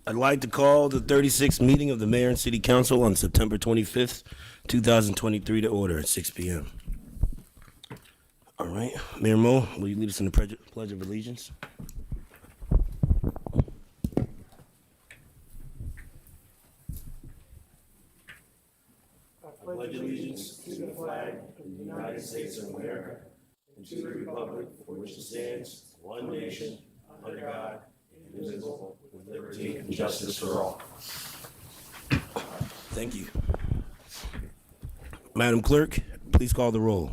I'd like to call the 36th meeting of the Mayor and City Council on September 25th, 2023 to order at 6 p.m. All right, Mayor Mo, will you lead us in the Pledge of Allegiance? I pledge allegiance to the flag of the United States of America and to the republic for which it stands, one nation, under God, indivisible, with liberty and justice for all. Thank you. Madam Clerk, please call the roll.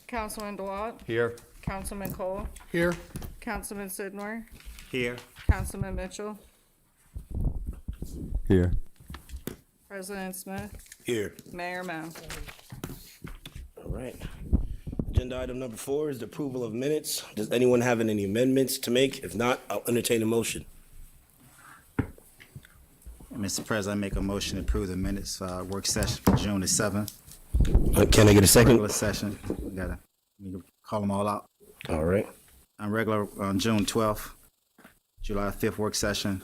Councilman DeWalt. Here. Councilman Cole. Here. Councilman Sidnor. Here. Councilman Mitchell. Here. President Smith. Here. Mayor Mo. All right. Agenda item number 4 is the approval of minutes. Does anyone have any amendments to make? If not, I'll entertain a motion. Mr. President, I make a motion to approve the minutes work session for June the 7th. Can I get a second? Regular session. We can call them all out. All right. On June 12th, July 5th work session,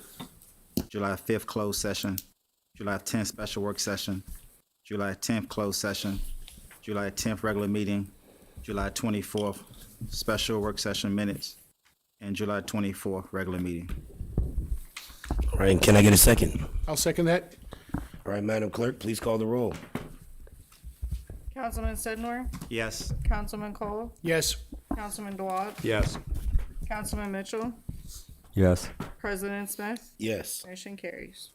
July 5th closed session, July 10th special work session, July 10th closed session, July 10th regular meeting, July 24th special work session minutes, and July 24th regular meeting. All right. Can I get a second? I'll second that. All right, Madam Clerk, please call the roll. Councilman Sidnor. Yes. Councilman Cole. Yes. Councilman DeWalt. Yes. Councilman Mitchell. Yes. President Smith. Yes. Motion carries.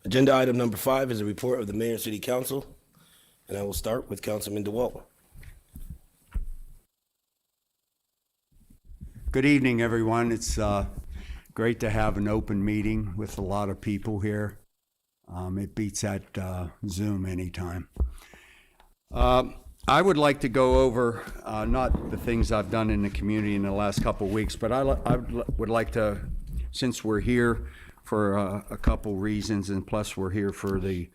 Agenda item number 5 is a report of the Mayor and City Council, and I will start with Councilman DeWalt. Good evening, everyone. It's great to have an open meeting with a lot of people here. It beats that Zoom anytime. I would like to go over not the things I've done in the community in the last couple of weeks, but I would like to, since we're here for a couple reasons, and plus we're here for the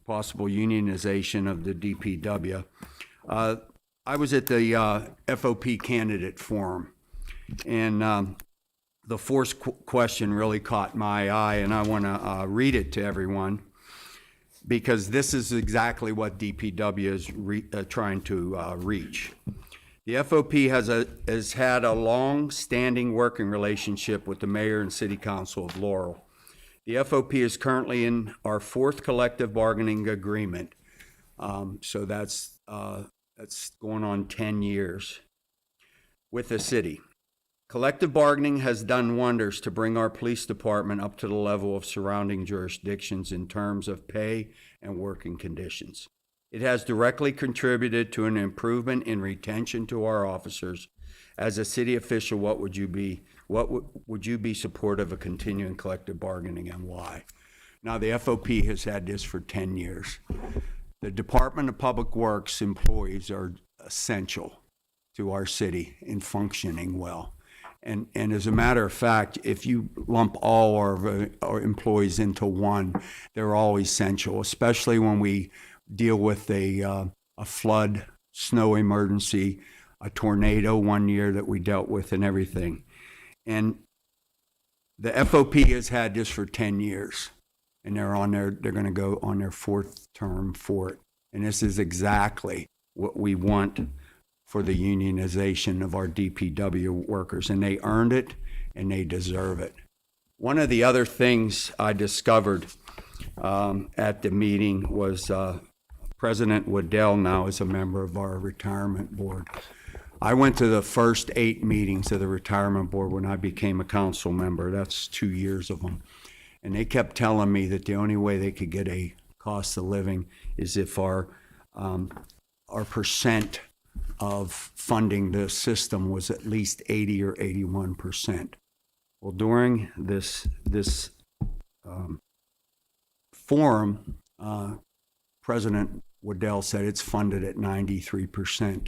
possible unionization of the DPW. I was at the FOP candidate forum, and the fourth question really caught my eye, and I want to read it to everyone, because this is exactly what DPW is trying to reach. The FOP has had a long-standing working relationship with the Mayor and City Council of Laurel. The FOP is currently in our 4th collective bargaining agreement, so that's going on 10 years with the city. Collective bargaining has done wonders to bring our police department up to the level of surrounding jurisdictions in terms of pay and working conditions. It has directly contributed to an improvement in retention to our officers. As a city official, what would you be supportive of continuing collective bargaining, and why? Now, the FOP has had this for 10 years. The Department of Public Works employees are essential to our city in functioning well. And as a matter of fact, if you lump all our employees into one, they're all essential, especially when we deal with a flood, snow emergency, a tornado one year that we dealt with, and everything. And the FOP has had this for 10 years, and they're going to go on their 4th term for it. And this is exactly what we want for the unionization of our DPW workers, and they earned it and they deserve it. One of the other things I discovered at the meeting was President Waddell now is a member of our retirement board. I went to the first 8 meetings of the retirement board when I became a council member. That's 2 years of them. And they kept telling me that the only way they could get a cost of living is if our percent of funding the system was at least 80 or 81%. Well, during this forum, President Waddell said it's funded at 93%.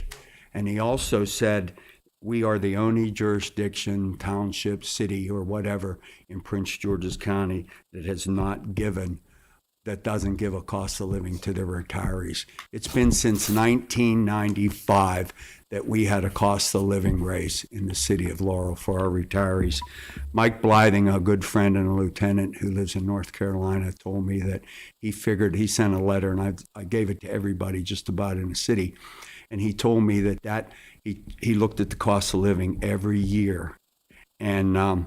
And he also said we are the only jurisdiction, township, city, or whatever in Prince George's County that doesn't give a cost of living to their retirees. It's been since 1995 that we had a cost of living raise in the city of Laurel for our retirees. Mike Blything, a good friend and a lieutenant who lives in North Carolina, told me that he sent a letter, and I gave it to everybody just about in the city, and he told me that he looked at the cost of living every year, and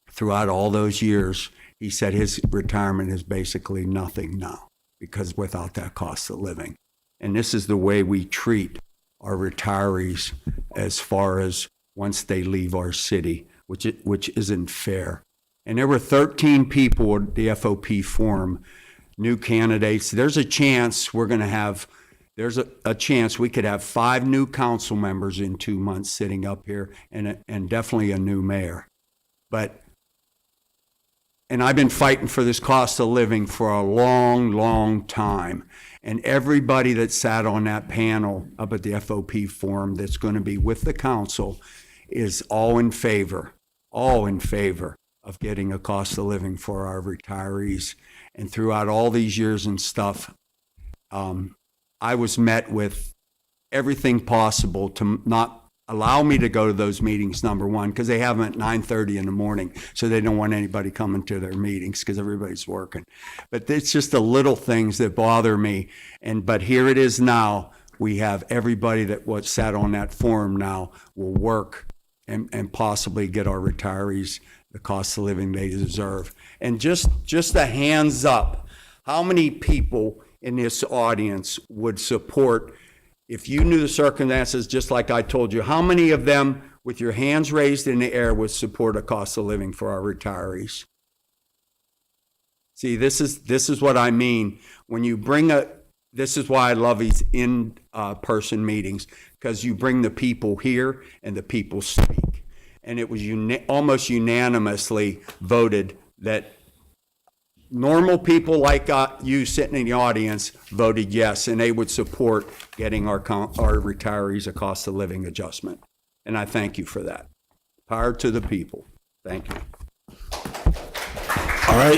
throughout all those years, he said his retirement is basically nothing now because without that cost of living. And this is the way we treat our retirees as far as once they leave our city, which isn't fair. And there were 13 people at the FOP forum, new candidates. There's a chance we could have 5 new council members in 2 months sitting up here and definitely a new mayor. And I've been fighting for this cost of living for a long, long time. And everybody that sat on that panel up at the FOP forum that's going to be with the council is all in favor of getting a cost of living for our retirees. And throughout all these years and stuff, I was met with everything possible to not allow me to go to those meetings, number one, because they have them at 9:30 in the morning, so they don't want anybody coming to their meetings because everybody's working. But it's just the little things that bother me. But here it is now. We have everybody that sat on that forum now will work and possibly get our retirees the cost of living they deserve. And just a hands up, how many people in this audience would support, if you knew the circumstances just like I told you, how many of them with your hands raised in the air would support a cost of living for our retirees? See, this is what I mean. When you this is why I love these in-person meetings, because you bring the people here and the people speak. And it was almost unanimously voted that normal people like you sitting in the audience voted yes, and they would support getting our retirees a cost of living adjustment. And I thank you for that. Power to the people. Thank you. All right,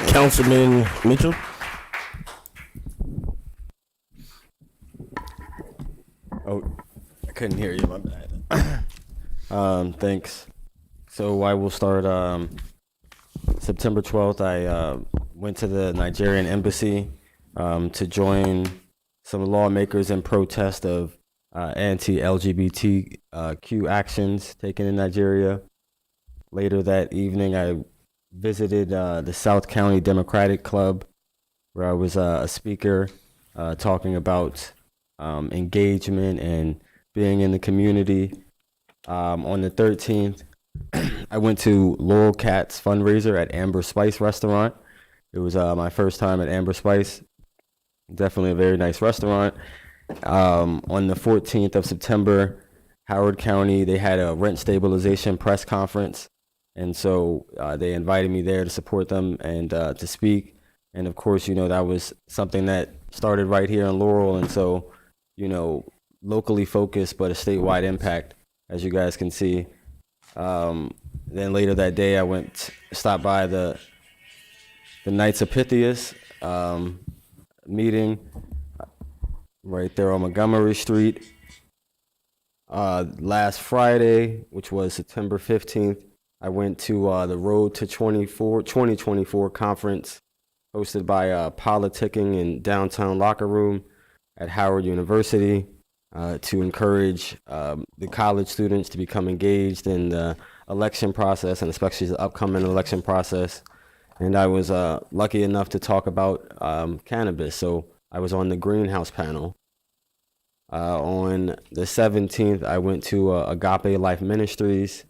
Councilman Mitchell. Oh, I couldn't hear you, my bad. Thanks. So I will start, September 12th, I went to the Nigerian embassy to join some lawmakers in protest of anti-LGBTQ actions taken in Nigeria. Later that evening, I visited the South County Democratic Club, where I was a speaker talking about engagement and being in the community. On the 13th, I went to Laurel Cat's fundraiser at Amber Spice Restaurant. It was my first time at Amber Spice. Definitely a very nice restaurant. On the 14th of September, Howard County, they had a rent stabilization press conference. And so they invited me there to support them and to speak. And of course, that was something that started right here in Laurel. And so, locally focused, but a statewide impact, as you guys can see. Then later that day, I stopped by the Knights of Pythias meeting right there on Montgomery Street. Last Friday, which was September 15th, I went to the Road to 2024 conference hosted by Politicking in Downtown Locker Room at Howard University to encourage the college students to become engaged in the election process, and especially the upcoming election process. And I was lucky enough to talk about cannabis, so I was on the greenhouse panel. On the 17th, I went to Agape Life Ministries.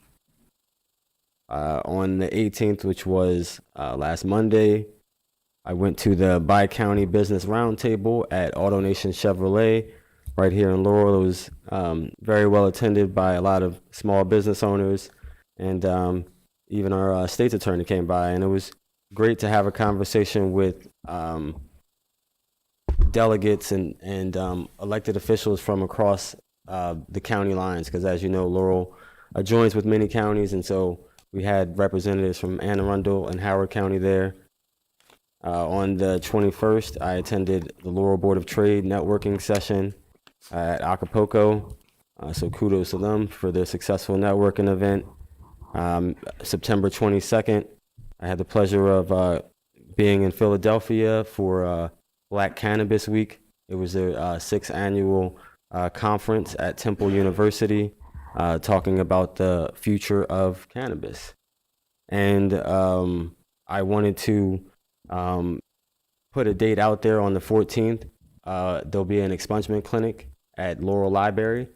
On the 18th, which was last Monday, I went to the Bi-County Business Roundtable at AutoNation Chevrolet right here in Laurel. It was very well attended by a lot of small business owners, and even our state's attorney came by, and it was great to have a conversation with delegates and elected officials from across the county lines, because as you know, Laurel joins with many counties, and so we had representatives from Anne Arundel and Howard County there. On the 21st, I attended the Laurel Board of Trade networking session at Acapulco. So kudos to them for their successful networking event. September 22nd, I had the pleasure of being in Philadelphia for Black Cannabis Week. It was their 6th annual conference at Temple University, talking about the future of cannabis. And I wanted to put a date out there on the 14th. There'll be an expungement clinic at Laurel Library.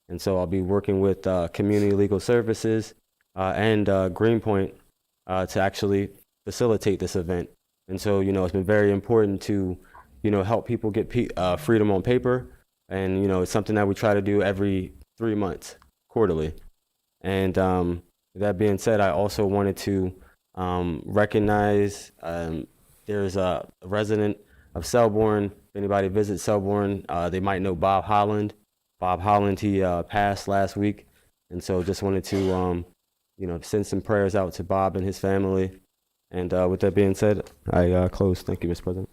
And so I'll be working with Community Legal Services and Greenpoint to actually facilitate this event. And so, it's been very important to, help people get freedom on paper. And, it's something that we try to do every 3 months, quarterly. And that being said, I also wanted to recognize there's a resident of Selborne. If anybody visits Selborne, they might know Bob Holland. Bob Holland, he passed last week. And so just wanted to, send some prayers out to Bob and his family. And with that being said, I close. Thank you, Mr. President.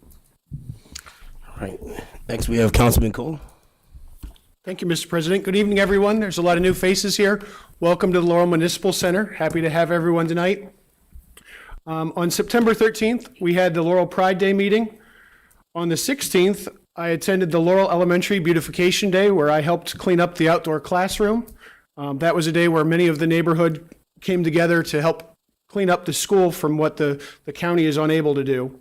All right. Next, we have Councilman Cole. Thank you, Mr. President. Good evening, everyone. There's a lot of new faces here. Welcome to the Laurel Municipal Center. Happy to have everyone tonight. On September 13th, we had the Laurel Pride Day meeting. On the 16th, I attended the Laurel Elementary Beautification Day, where I helped clean up the outdoor classroom. That was a day where many of the neighborhood came together to help clean up the school from what the county is unable to do.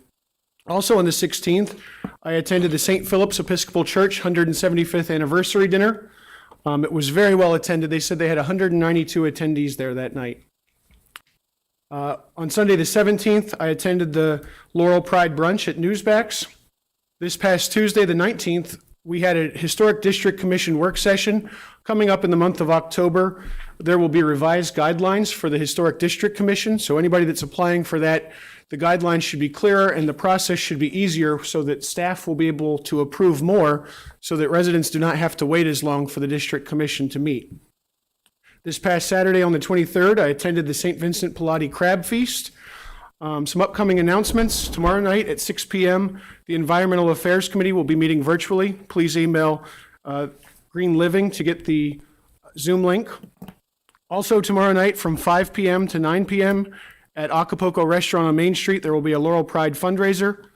Also on the 16th, I attended the St. Philip's Episcopal Church 175th anniversary dinner. It was very well attended. They said they had 192 attendees there that night. On Sunday the 17th, I attended the Laurel Pride Brunch at Newsbacks. This past Tuesday the 19th, we had a Historic District Commission work session. Coming up in the month of October, there will be revised guidelines for the Historic District Commission. So anybody that's applying for that, the guidelines should be clearer and the process should be easier so that staff will be able to approve more so that residents do not have to wait as long for the District Commission to meet. This past Saturday on the 23rd, I attended the St. Vincent Pilati Crab Feast. Some upcoming announcements. Tomorrow night at 6 p.m., the Environmental Affairs Committee will be meeting virtually. Please email Green Living to get the Zoom link. Also tomorrow night from 5 p.m. to 9 p.m. at Acapulco Restaurant on Main Street, there will be a Laurel Pride fundraiser.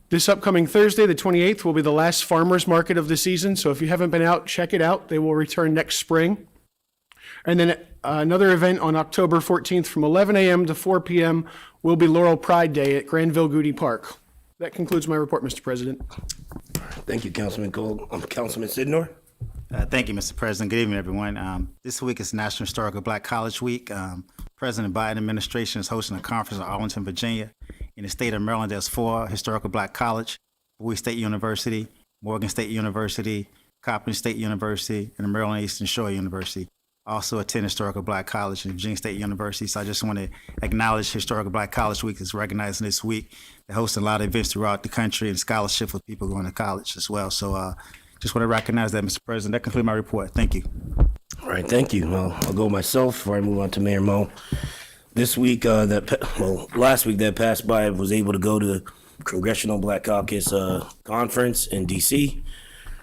This upcoming Thursday, the 28th, will be the last farmers market of the season. So if you haven't been out, check it out. They will return next spring. And then another event on October 14th from 11 a.m. to 4 p.m. will be Laurel Pride Day at Granville Goody Park. That concludes my report, Mr. President. Thank you, Councilman Cole. Councilman Sidnor. Thank you, Mr. President. Good evening, everyone. This week is National Historical Black College Week. President Biden administration is hosting a conference in Arlington, Virginia. In the state of Maryland, there's 4 historical black college: Bowie State University, Morgan State University, Coppin State University, and the Maryland Eastern Shore University. Also attend Historical Black College and Virginia State University. So I just want to acknowledge Historical Black College Week is recognizing this week. They host a lot of events throughout the country and scholarship for people going to college as well. So just want to recognize that, Mr. President. That concludes my report. Thank you. All right, thank you. I'll go myself before I move on to Mayor Mo. This week, last week that passed by, I was able to go to the Congressional Black Caucus conference in D.C.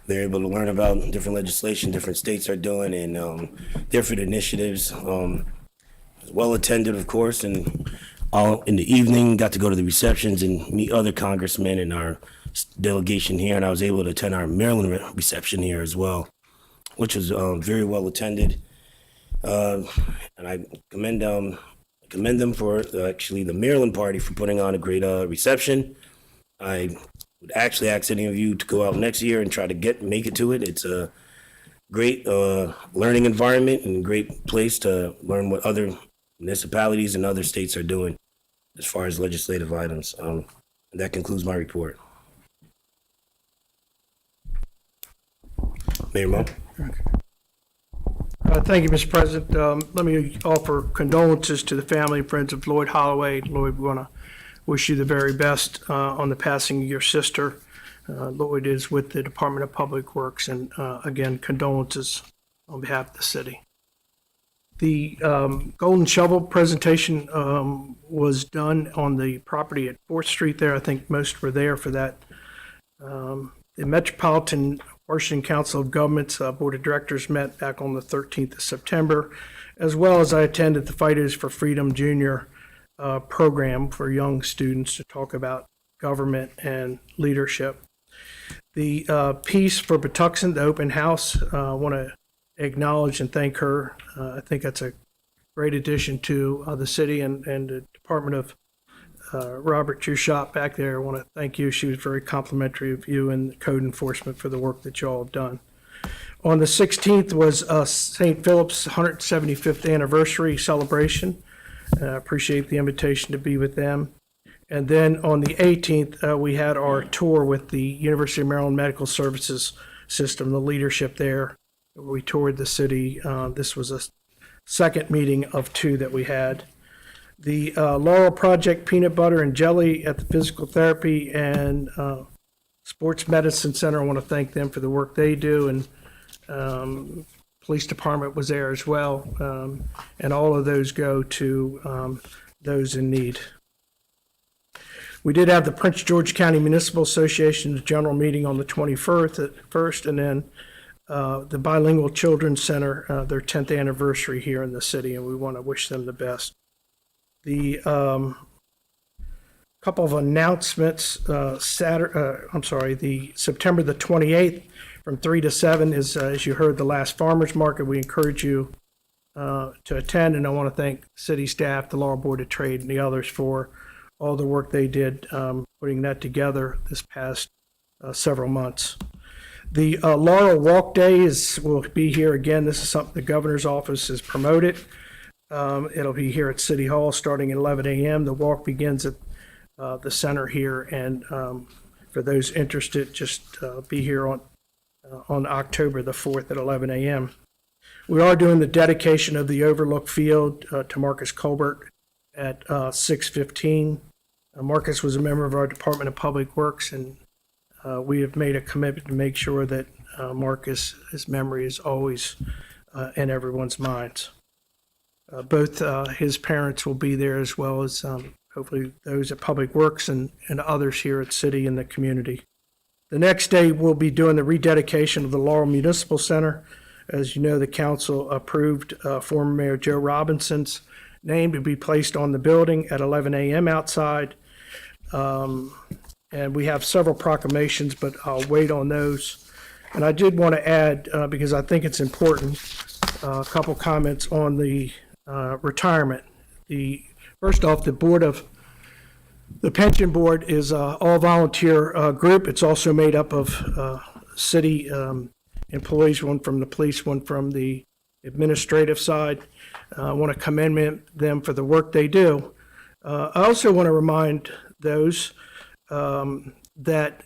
They're able to learn about different legislation different states are doing and different initiatives. Well attended, of course, and all in the evening got to go to the receptions and meet other congressmen in our delegation here, and I was able to attend our Maryland reception here as well, which was very well attended. And I commend them for actually the Maryland party for putting on a great reception. I would actually ask any of you to go out next year and try to make it to it. It's a great learning environment and a great place to learn what other municipalities and other states are doing as far as legislative items. And that concludes my report. Mayor Mo. Thank you, Mr. President. Let me offer condolences to the family and friends of Lloyd Holloway. Lloyd, we want to wish you the very best on the passing of your sister. Lloyd is with the Department of Public Works, and again, condolences on behalf of the city. The Golden Shovel presentation was done on the property at 4th Street there. I think most were there for that. The Metropolitan Washington Council of Governments Board of Directors met back on the 13th of September, as well as I attended the Fighters for Freedom Junior program for young students to talk about government and leadership. The piece for Patuxent, the open house, I want to acknowledge and thank her. I think that's a great addition to the city and the Department of Robert, your shop back there. I want to thank you. She was very complimentary of you and code enforcement for the work that you all have done. On the 16th was St. Philip's 175th anniversary celebration. Appreciate the invitation to be with them. And then on the 18th, we had our tour with the University of Maryland Medical Services System, the leadership there. We toured the city. This was a second meeting of 2 that we had. The Laurel Project Peanut Butter and Jelly at the Physical Therapy and Sports Medicine Center, I want to thank them for the work they do. And Police Department was there as well. And all of those go to those in need. We did have the Prince George County Municipal Association's general meeting on the 21st, and then the Bilingual Children's Center, their 10th anniversary here in the city, and we want to wish them the best. The couple of announcements, the September the 28th from 3 to 7 is, as you heard, the last farmers market. We encourage you to attend, and I want to thank city staff, the Laurel Board of Trade, and the others for all the work they did putting that together this past several months. The Laurel Walk Day will be here again. This is something the governor's office has promoted. It'll be here at City Hall starting at 11 a.m. The walk begins at the center here, and for those interested, just be here on October the 4th at 11 a.m. We are doing the dedication of the Overlook Field to Marcus Colbert at 6:15. Marcus was a member of our Department of Public Works, and we have made a commitment to make sure that Marcus's memory is always in everyone's minds. Both his parents will be there, as well as hopefully those at Public Works and others here at City and the community. The next day, we'll be doing the rededication of the Laurel Municipal Center. As you know, the council approved former Mayor Joe Robinson's name to be placed on the building at 11 a.m. outside. And we have several proclamations, but I'll wait on those. And I did want to add, because I think it's important, a couple comments on the retirement. First off, the pension board is an all-volunteer group. It's also made up of city employees, one from the police, one from the administrative side. I want to commend them for the work they do. I also want to remind those that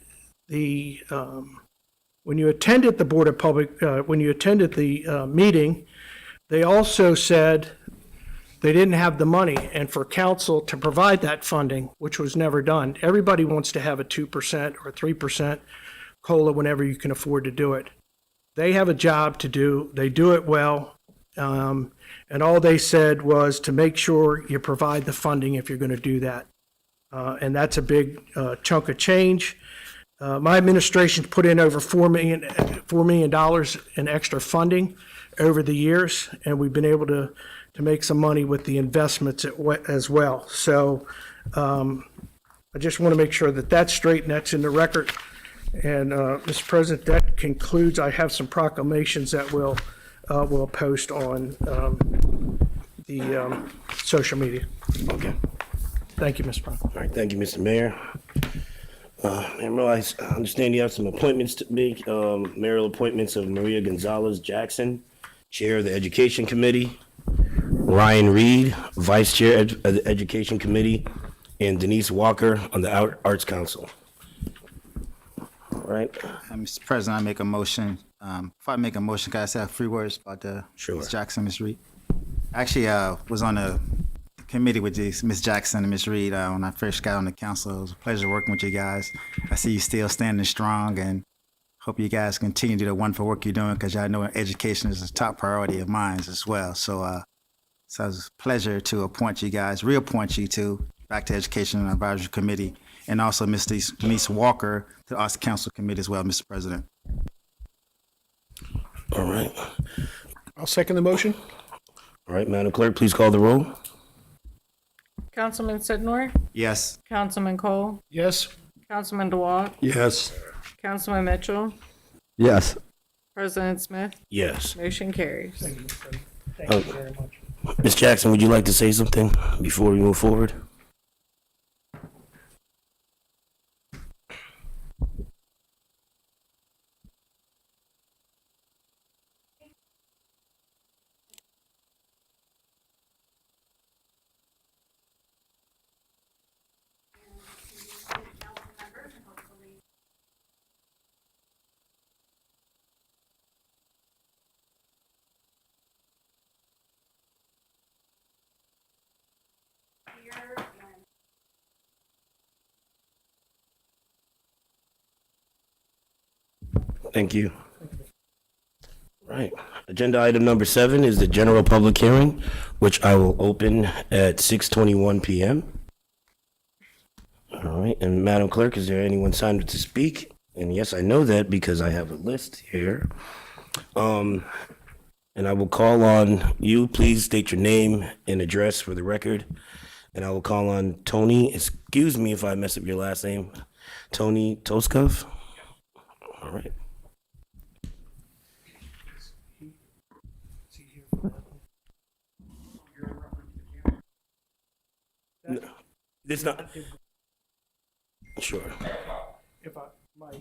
when you attended the Board of Public, when you attended the meeting, they also said they didn't have the money, and for council to provide that funding, which was never done. Everybody wants to have a 2% or 3% COLA whenever you can afford to do it. They have a job to do. They do it well. And all they said was to make sure you provide the funding if you're going to do that. And that's a big chunk of change. My administration put in over $4 million in extra funding over the years, and we've been able to make some money with the investments as well. So I just want to make sure that that's straight and that's in the record. And Mr. President, that concludes. I have some proclamations that we'll post on the social media. Okay. Thank you, Mr. President. All right, thank you, Mr. Mayor. I understand you have some appointments to make. Mayoral appointments of Maria Gonzales Jackson, Chair of the Education Committee, Ryan Reed, Vice Chair of the Education Committee, and Denise Walker on the Arts Council. All right. Mr. President, I make a motion. Before I make a motion, can I say a few words about Sure. Ms. Jackson, Ms. Reed? Actually, was on a committee with Ms. Jackson and Ms. Reed when I first got on the council. It was a pleasure working with you guys. I see you still standing strong, and Hope you guys continue to do the wonderful work you're doing, because y'all know education is a top priority of mine as well. So, so it's a pleasure to appoint you guys, reappoint you to back to Education and Advisory Committee, and also Ms. Denise Walker to the Arts Council Committee as well, Mr. President. All right. I'll second the motion. All right, Madam Clerk, please call the roll. Councilman Sidnor, Yes. Councilman Cole, Yes. Councilman DeWalt, Yes. Councilman Mitchell, Yes. President Smith, Yes. motion carries. Thank you very much. Ms. Jackson, would you like to say something before we move forward? Thank you. Right. Agenda item number 7 is the general public hearing, which I will open at 6:21 p.m. All right. And Madam Clerk, is there anyone signed up to speak? And yes, I know that because I have a list here. And I will call on you. Please state your name and address for the record. And I will call on Tony. Excuse me if I mess up your last name. Tony Toskov. All right. No, this not. Sure. If I might,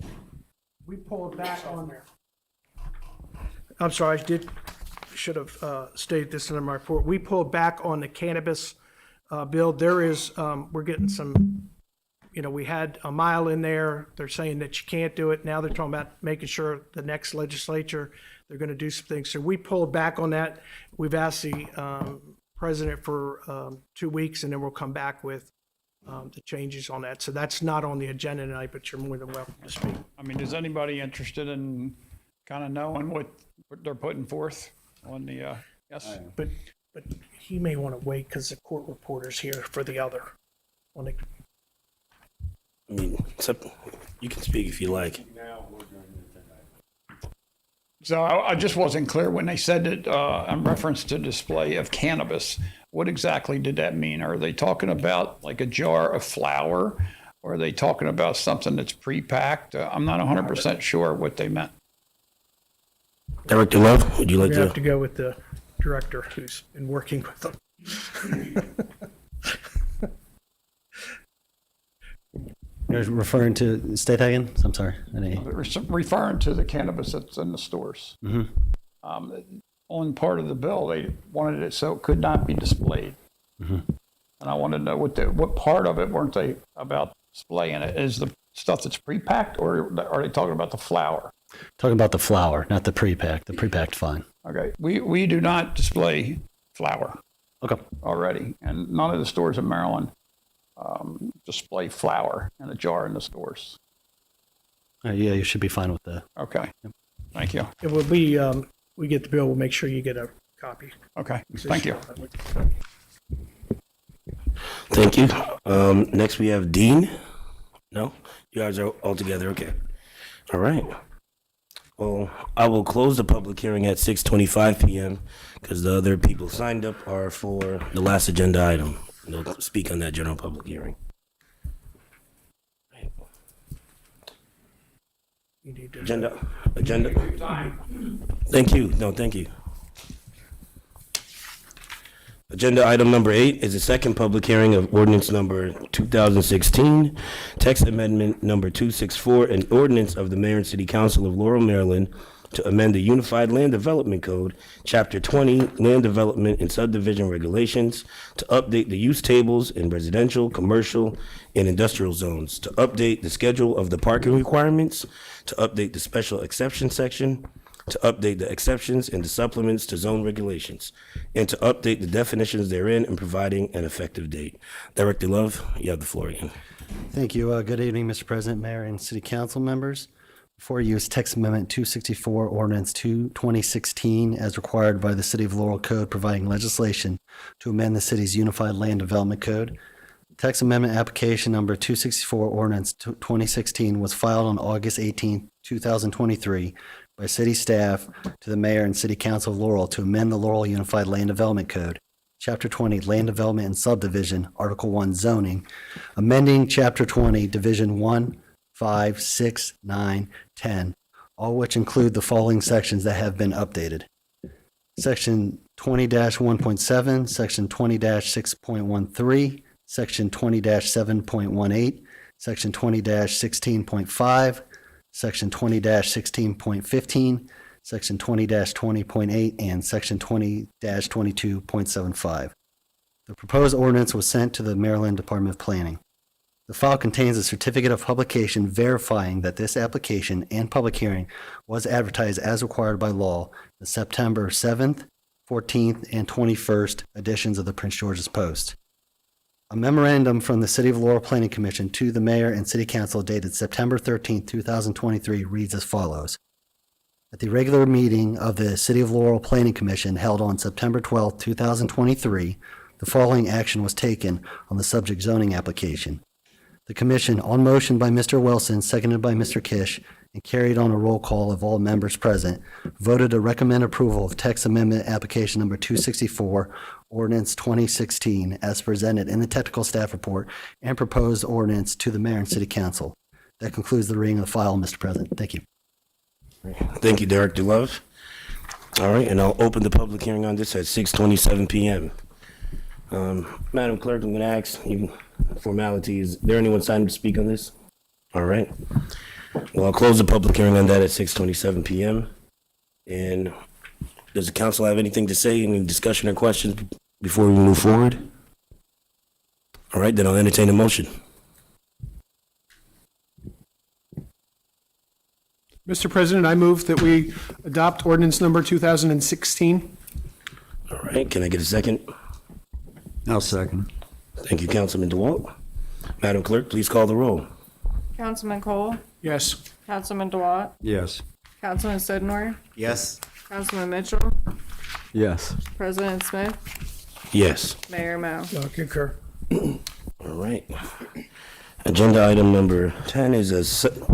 we pulled back on. I'm sorry, should have stated this in my report. We pulled back on the cannabis bill. There is, we're getting some, we had a mile in there. They're saying that you can't do it. Now they're talking about making sure the next legislature, they're going to do some things. So we pulled back on that. We've asked the president for 2 weeks, and then we'll come back with the changes on that. So that's not on the agenda tonight, but you're more than welcome to speak. I mean, is anybody interested in kind of knowing what they're putting forth on the, yes? But he may want to wait because the court reporter's here for the other. On the, I mean, you can speak if you like. So I just wasn't clear when they said it in reference to display of cannabis. What exactly did that mean? Are they talking about like a jar of flour? Or are they talking about something that's pre-packed? I'm not 100% sure what they meant. Director Love, would you like we to? have to go with the director who's been working with them. You're referring to, state that again? I'm sorry. Referring to the cannabis that's in the stores. On part of the bill, they wanted it so it could not be displayed. And I wanted to know what part of it weren't they about displaying it? Is the stuff that's pre-packed, or are they talking about the flour? Talking about the flour, not the pre-packed. The pre-packed fine. Okay, we do not display flour. Okay. Already, and none of the stores in Maryland display flour in a jar in the stores. Yeah, you should be fine with that. Okay, thank you. It will be, we get the bill, we'll make sure you get a copy. Okay, thank you. Thank you. Next we have Dean. No, you guys are all together. Okay. All right. Well, I will close the public hearing at 6:25 p.m. because the other people signed up are for the last agenda item. They'll speak on that general public hearing. You need to. Agenda. Thank you. No, thank you. Agenda item number 8 is the second public hearing of ordinance number 2016, text amendment number 264, an ordinance of the Mayor and City Council of Laurel, Maryland, to amend the Unified Land Development Code, Chapter 20, Land Development and Subdivision Regulations, to update the use tables in residential, commercial, and industrial zones, to update the schedule of the parking requirements, to update the special exception section, to update the exceptions and the supplements to zone regulations, and to update the definitions therein and providing an effective date. Director Love, you have the floor again. Thank you. Good evening, Mr. President, Mayor, and City Council members. Before you is text amendment 264, ordinance 2016, as required by the City of Laurel Code, providing legislation to amend the city's Unified Land Development Code. Text amendment application number 264, ordinance 2016, was filed on August 18, 2023, by city staff to the mayor and city council of Laurel to amend the Laurel Unified Land Development Code, Chapter 20, Land Development and Subdivision, Article 1, Zoning, amending Chapter 20, Division 1, 5, 6, 9, 10, all which include the following sections that have been updated. Section 20-1.7, Section 20-6.13, Section 20-7.18, Section 20-16.5, Section 20-16.15, Section 20-20.8, and Section 20-22.75. The proposed ordinance was sent to the Maryland Department of Planning. The file contains a certificate of publication verifying that this application and public hearing was advertised as required by law, the September 7th, 14th, and 21st editions of the Prince George's Post. A memorandum from the City of Laurel Planning Commission to the Mayor and City Council dated September 13, 2023 reads as follows. At the regular meeting of the City of Laurel Planning Commission held on September 12, 2023, the following action was taken on the subject zoning application. The commission, on motion by Mr. Wilson, seconded by Mr. Kish, and carried on a roll call of all members present, voted to recommend approval of text amendment application number 264, ordinance 2016, as presented in the technical staff report and proposed ordinance to the mayor and city council. That concludes the reading of the file, Mr. President. Thank you. Thank you, Director Love. All right, and I'll open the public hearing on this at 6:27 p.m. Madam Clerk, I'm going to ask you formalities. Is there anyone signed to speak on this? All right. Well, I'll close the public hearing on that at 6:27 p.m. And does the council have anything to say, any discussion or questions before we move forward? All right, then I'll entertain a motion. Mr. President, I move that we adopt ordinance number 2016. All right, can I get a second? I'll second. Thank you, Councilman DeWalt. Madam Clerk, please call the roll. Councilman Cole, Yes. Councilman DeWalt, Yes. Councilman Sednor, Yes. Councilman Mitchell, Yes. President Smith, Yes. Mayor Mo. Concur. All right. Agenda item number 10 is the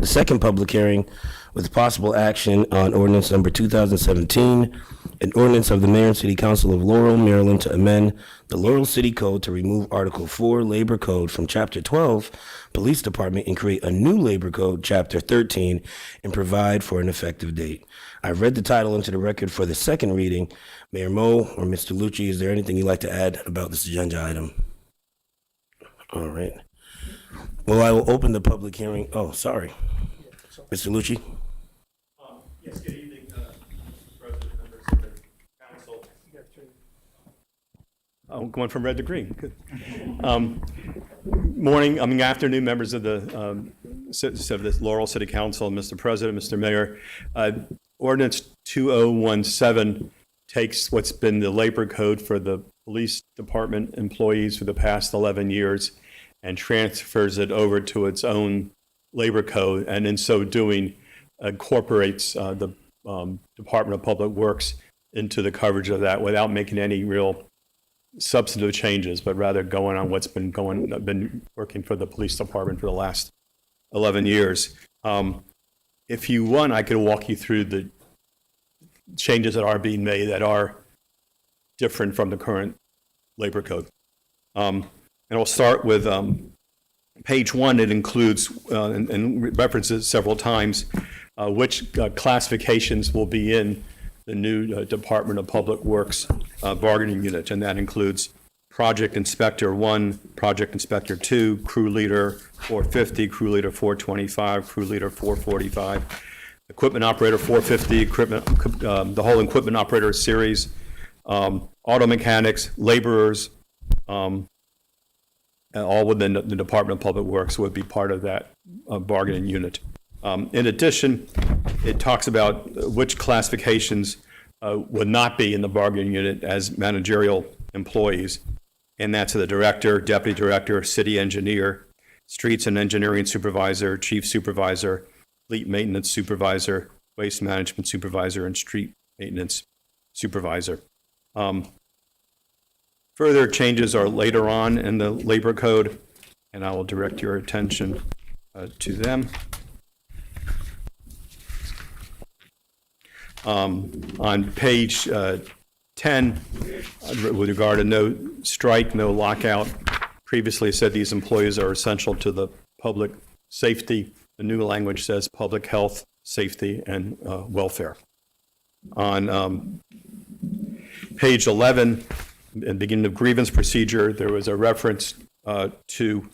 second public hearing with possible action on ordinance number 2017, an ordinance of the Mayor and City Council of Laurel, Maryland, to amend the Laurel City Code to remove Article 4, Labor Code, from Chapter 12, Police Department, and create a new Labor Code, Chapter 13, and provide for an effective date. I've read the title into the record for the second reading. Mayor Mo or Mr. Lucci, is there anything you'd like to add about this agenda item? All right. Well, I will open the public hearing. Oh, sorry. Mr. Lucci? Yes, good evening, President, members of the council. Oh, going from red to green. Good. Afternoon, members of the Laurel City Council, Mr. President, Mr. Mayor. Ordinance 2017 takes what's been the labor code for the police department employees for the past 11 years and transfers it over to its own labor code, and in so doing, incorporates the Department of Public Works into the coverage of that without making any real substantive changes, but rather going on what's been working for the police department for the last 11 years. If you want, I could walk you through the changes that are being made that are different from the current labor code. And I'll start with page 1. It includes and references several times which classifications will be in the new Department of Public Works bargaining unit, and that includes Project Inspector 1, Project Inspector 2, Crew Leader 450, Crew Leader 425, Crew Leader 445, Equipment Operator 450, the whole Equipment Operator series, auto mechanics, laborers, all within the Department of Public Works would be part of that bargaining unit. In addition, it talks about which classifications would not be in the bargaining unit as managerial employees, and that's the director, deputy director, city engineer, streets and engineering supervisor, chief supervisor, fleet maintenance supervisor, waste management supervisor, and street maintenance supervisor. Further changes are later on in the labor code, and I will direct your attention to them. On page 10, with regard to no strike, no lockout, previously said these employees are essential to the public safety. The new language says public health, safety, and welfare. On page 11, in the beginning of grievance procedure, there was a reference to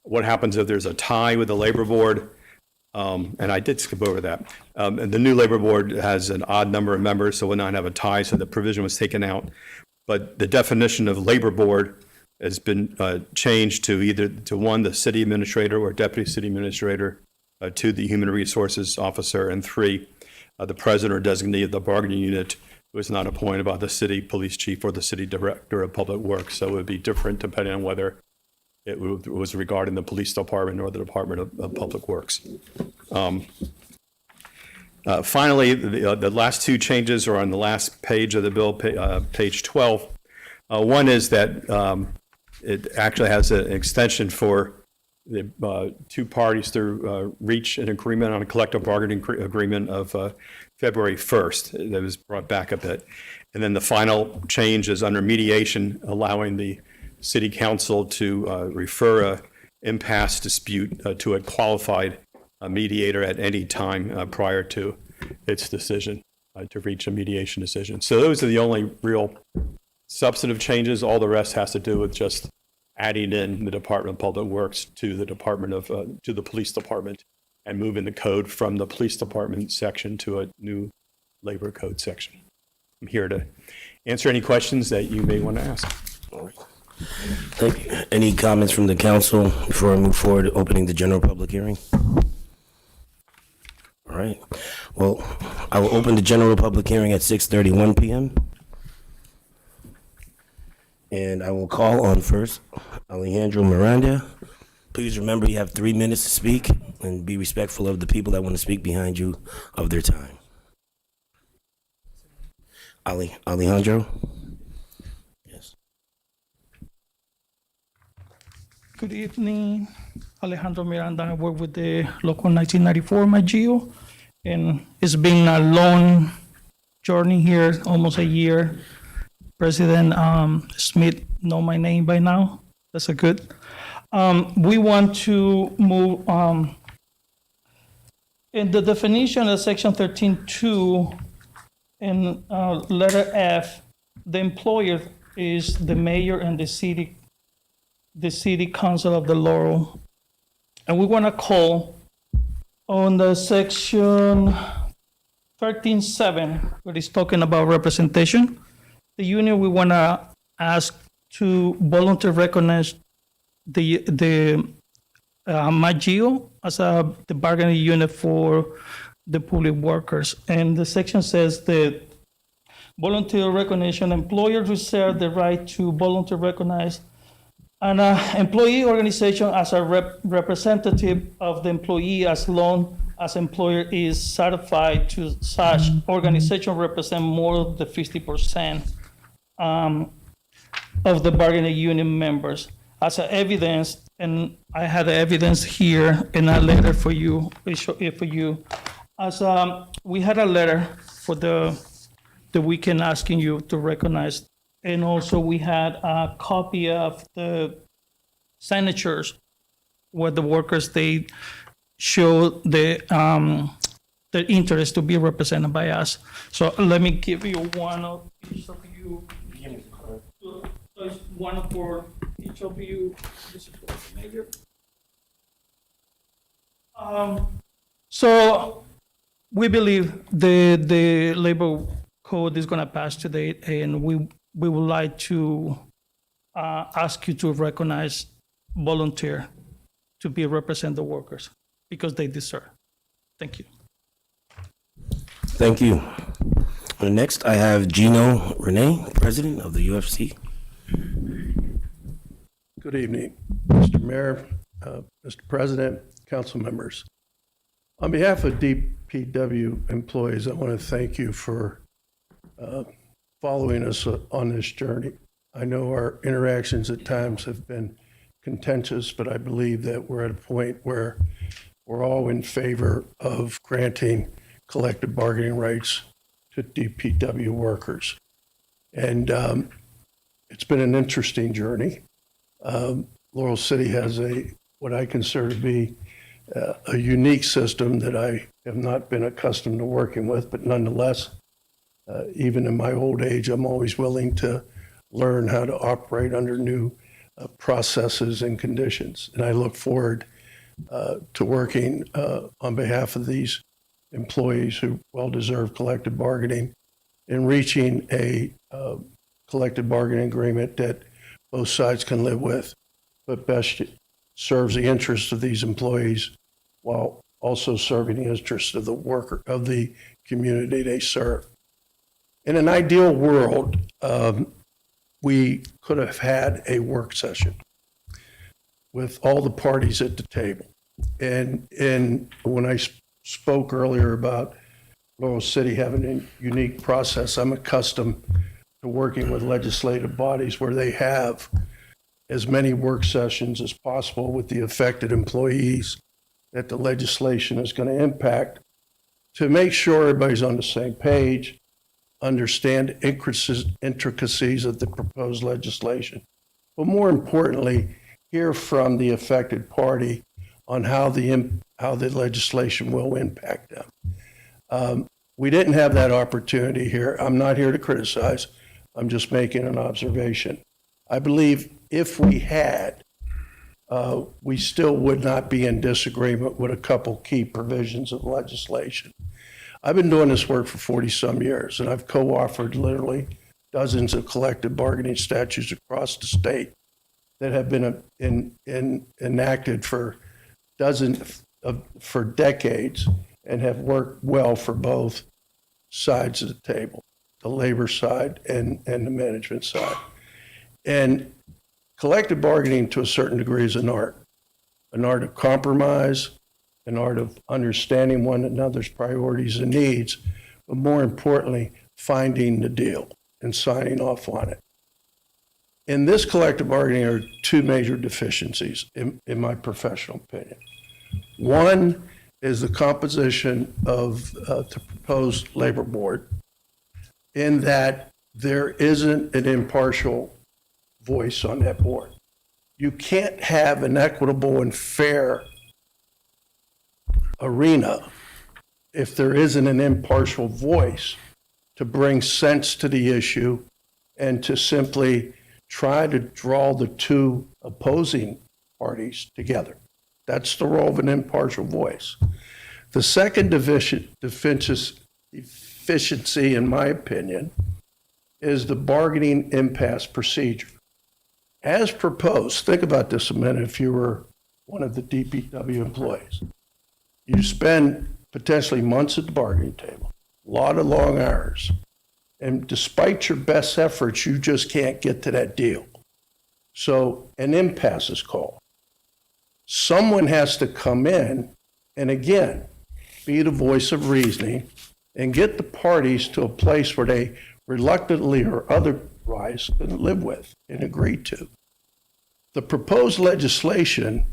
what happens if there's a tie with the labor board. And I did skip over that. And the new labor board has an odd number of members, so would not have a tie, so the provision was taken out. But the definition of labor board has been changed to either to one, the city administrator or deputy city administrator, two, the human resources officer, and three, the president or designee of the bargaining unit who is not appointed by the city police chief or the city director of public works. So it would be different depending on whether it was regarding the police department or the Department of Public Works. Finally, the last two changes are on the last page of the bill, page 12. One is that it actually has an extension for the two parties to reach an agreement on a collective bargaining agreement of February 1st. That was brought back a bit. And then the final change is under mediation, allowing the City Council to refer a impasse dispute to a qualified mediator at any time prior to its decision to reach a mediation decision. So those are the only real substantive changes. All the rest has to do with just adding in the Department of Public Works to the Department of to the Police Department and moving the code from the Police Department section to a new Labor Code section. I'm here to answer any questions that you may want to ask. Thank you. Any comments from the council before I move forward to opening the general public hearing? All right. Well, I will open the general public hearing at 6:31 p.m. And I will call on first Alejandro Miranda. Please remember you have 3 minutes to speak and be respectful of the people that want to speak behind you of their time. Alejandro? Yes. Good evening, Alejandro Miranda. I work with the local 1994 Maggio, and it's been a long journey here, almost a year. President Smith know my name by now. That's a good. We want to move in the definition of section 13.2 in letter F, the employer is the mayor and the city council of the Laurel. And we want to call on the section 13.7, where it's talking about representation. The union, we want to ask to voluntarily recognize the Maggio as the bargaining unit for the public workers. And the section says that voluntary recognition, employers reserve the right to voluntarily recognize an employee organization as a representative of the employee as long as employer is certified to such organization represent more than 50% of the bargaining union members. As a evidence, and I had evidence here in a letter for you, as we had a letter for the weekend asking you to recognize, and also we had a copy of the signatures where the workers, they show the interest to be represented by us. So let me give you one of each of you. So it's one for each of you. This is for the mayor. So we believe the labor code is going to pass today, and we would like to ask you to recognize volunteer to be represent the workers because they deserve. Thank you. Thank you. Next, I have Gino Renee, president of the UFC. Good evening, Mr. Mayor, Mr. President, council members. On behalf of DPW employees, I want to thank you for following us on this journey. I know our interactions at times have been contentious, but I believe that we're at a point where we're all in favor of granting collective bargaining rights to DPW workers. And it's been an interesting journey. Laurel City has what I consider to be a unique system that I have not been accustomed to working with, but nonetheless, even in my old age, I'm always willing to learn how to operate under new processes and conditions. And I look forward to working on behalf of these employees who well-deserve collective bargaining and reaching a collective bargaining agreement that both sides can live with, but best serves the interests of these employees while also serving the interests of the worker, of the community they serve. In an ideal world, we could have had a work session with all the parties at the table. And when I spoke earlier about Laurel City having a unique process, I'm accustomed to working with legislative bodies where they have as many work sessions as possible with the affected employees that the legislation is going to impact to make sure everybody's on the same page, understand intricacies of the proposed legislation, but more importantly, hear from the affected party on how the legislation will impact them. We didn't have that opportunity here. I'm not here to criticize. I'm just making an observation. I believe if we had, we still would not be in disagreement with a couple key provisions of legislation. I've been doing this work for 40-some years, and I've co-authored literally dozens of collective bargaining statutes across the state that have been enacted for decades and have worked well for both sides of the table, the labor side and the management side. And collective bargaining to a certain degree is an art of compromise, an art of understanding one another's priorities and needs, but more importantly, finding the deal and signing off on it. In this collective bargaining are two major deficiencies, in my professional opinion. One is the composition of the proposed labor board, in that there isn't an impartial voice on that board. You can't have an equitable and fair arena if there isn't an impartial voice to bring sense to the issue and to simply try to draw the two opposing parties together. That's the role of an impartial voice. The second deficiency, in my opinion, is the bargaining impasse procedure. As proposed, think about this a minute if you were one of the DPW employees. You spend potentially months at the bargaining table, a lot of long hours, and despite your best efforts, you just can't get to that deal. So an impasse is called. Someone has to come in and again, be the voice of reasoning and get the parties to a place where they reluctantly or otherwise can live with and agree to. The proposed legislation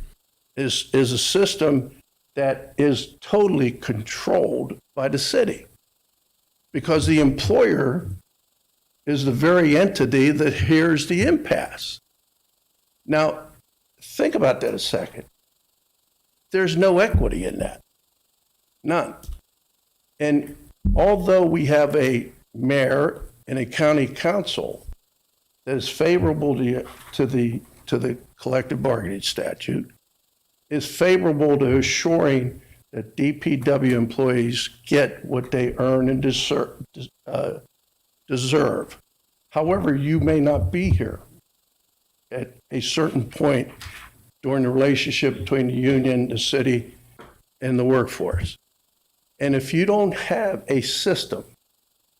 is a system that is totally controlled by the city, because the employer is the very entity that hears the impasse. Now, think about that a second. There's no equity in that. None. And although we have a mayor and a county council that is favorable to the collective bargaining statute, is favorable to assuring that DPW employees get what they earn and deserve. However, you may not be here at a certain point during the relationship between the union, the city, and the workforce. And if you don't have a system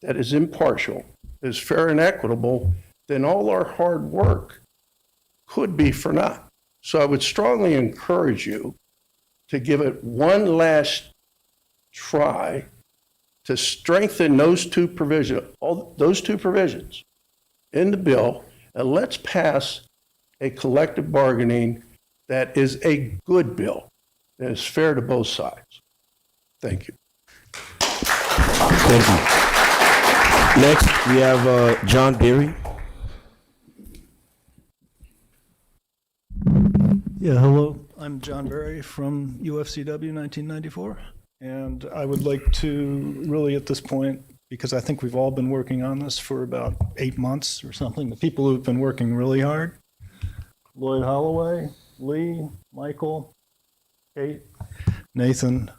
that is impartial, is fair and equitable, then all our hard work could be for naught. So I would strongly encourage you to give it one last try to strengthen those two provisions in the bill, and let's pass a collective bargaining that is a good bill, that is fair to both sides. Thank you. Thank you. Next, we have John Berry. Yeah, hello. I'm John Berry from UFCW 1994, and I would like to really at this point, because I think we've all been working on this for about 8 months or something, the people who've been working really hard, Lloyd Holloway, Lee, Michael, Kate, Nathan,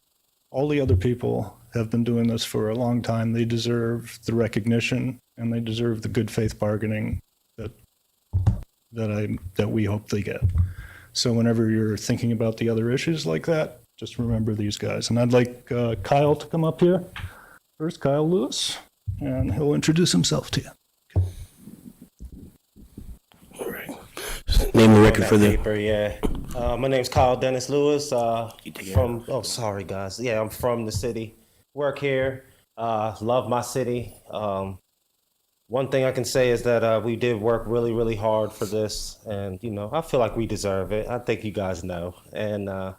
all the other people have been doing this for a long time. They deserve the recognition and they deserve the good faith bargaining that we hope they get. So whenever you're thinking about the other issues like that, just remember these guys. And I'd like Kyle to come up here. First, Kyle Lewis, and he'll introduce himself to you. All right. Name the record for the. Paper, yeah. My name's Kyle Dennis Lewis. From sorry guys. Yeah, I'm from the city. Work here. Love my city. One thing I can say is that we did work really, really hard for this, and I feel like we deserve it. I think you guys know, and I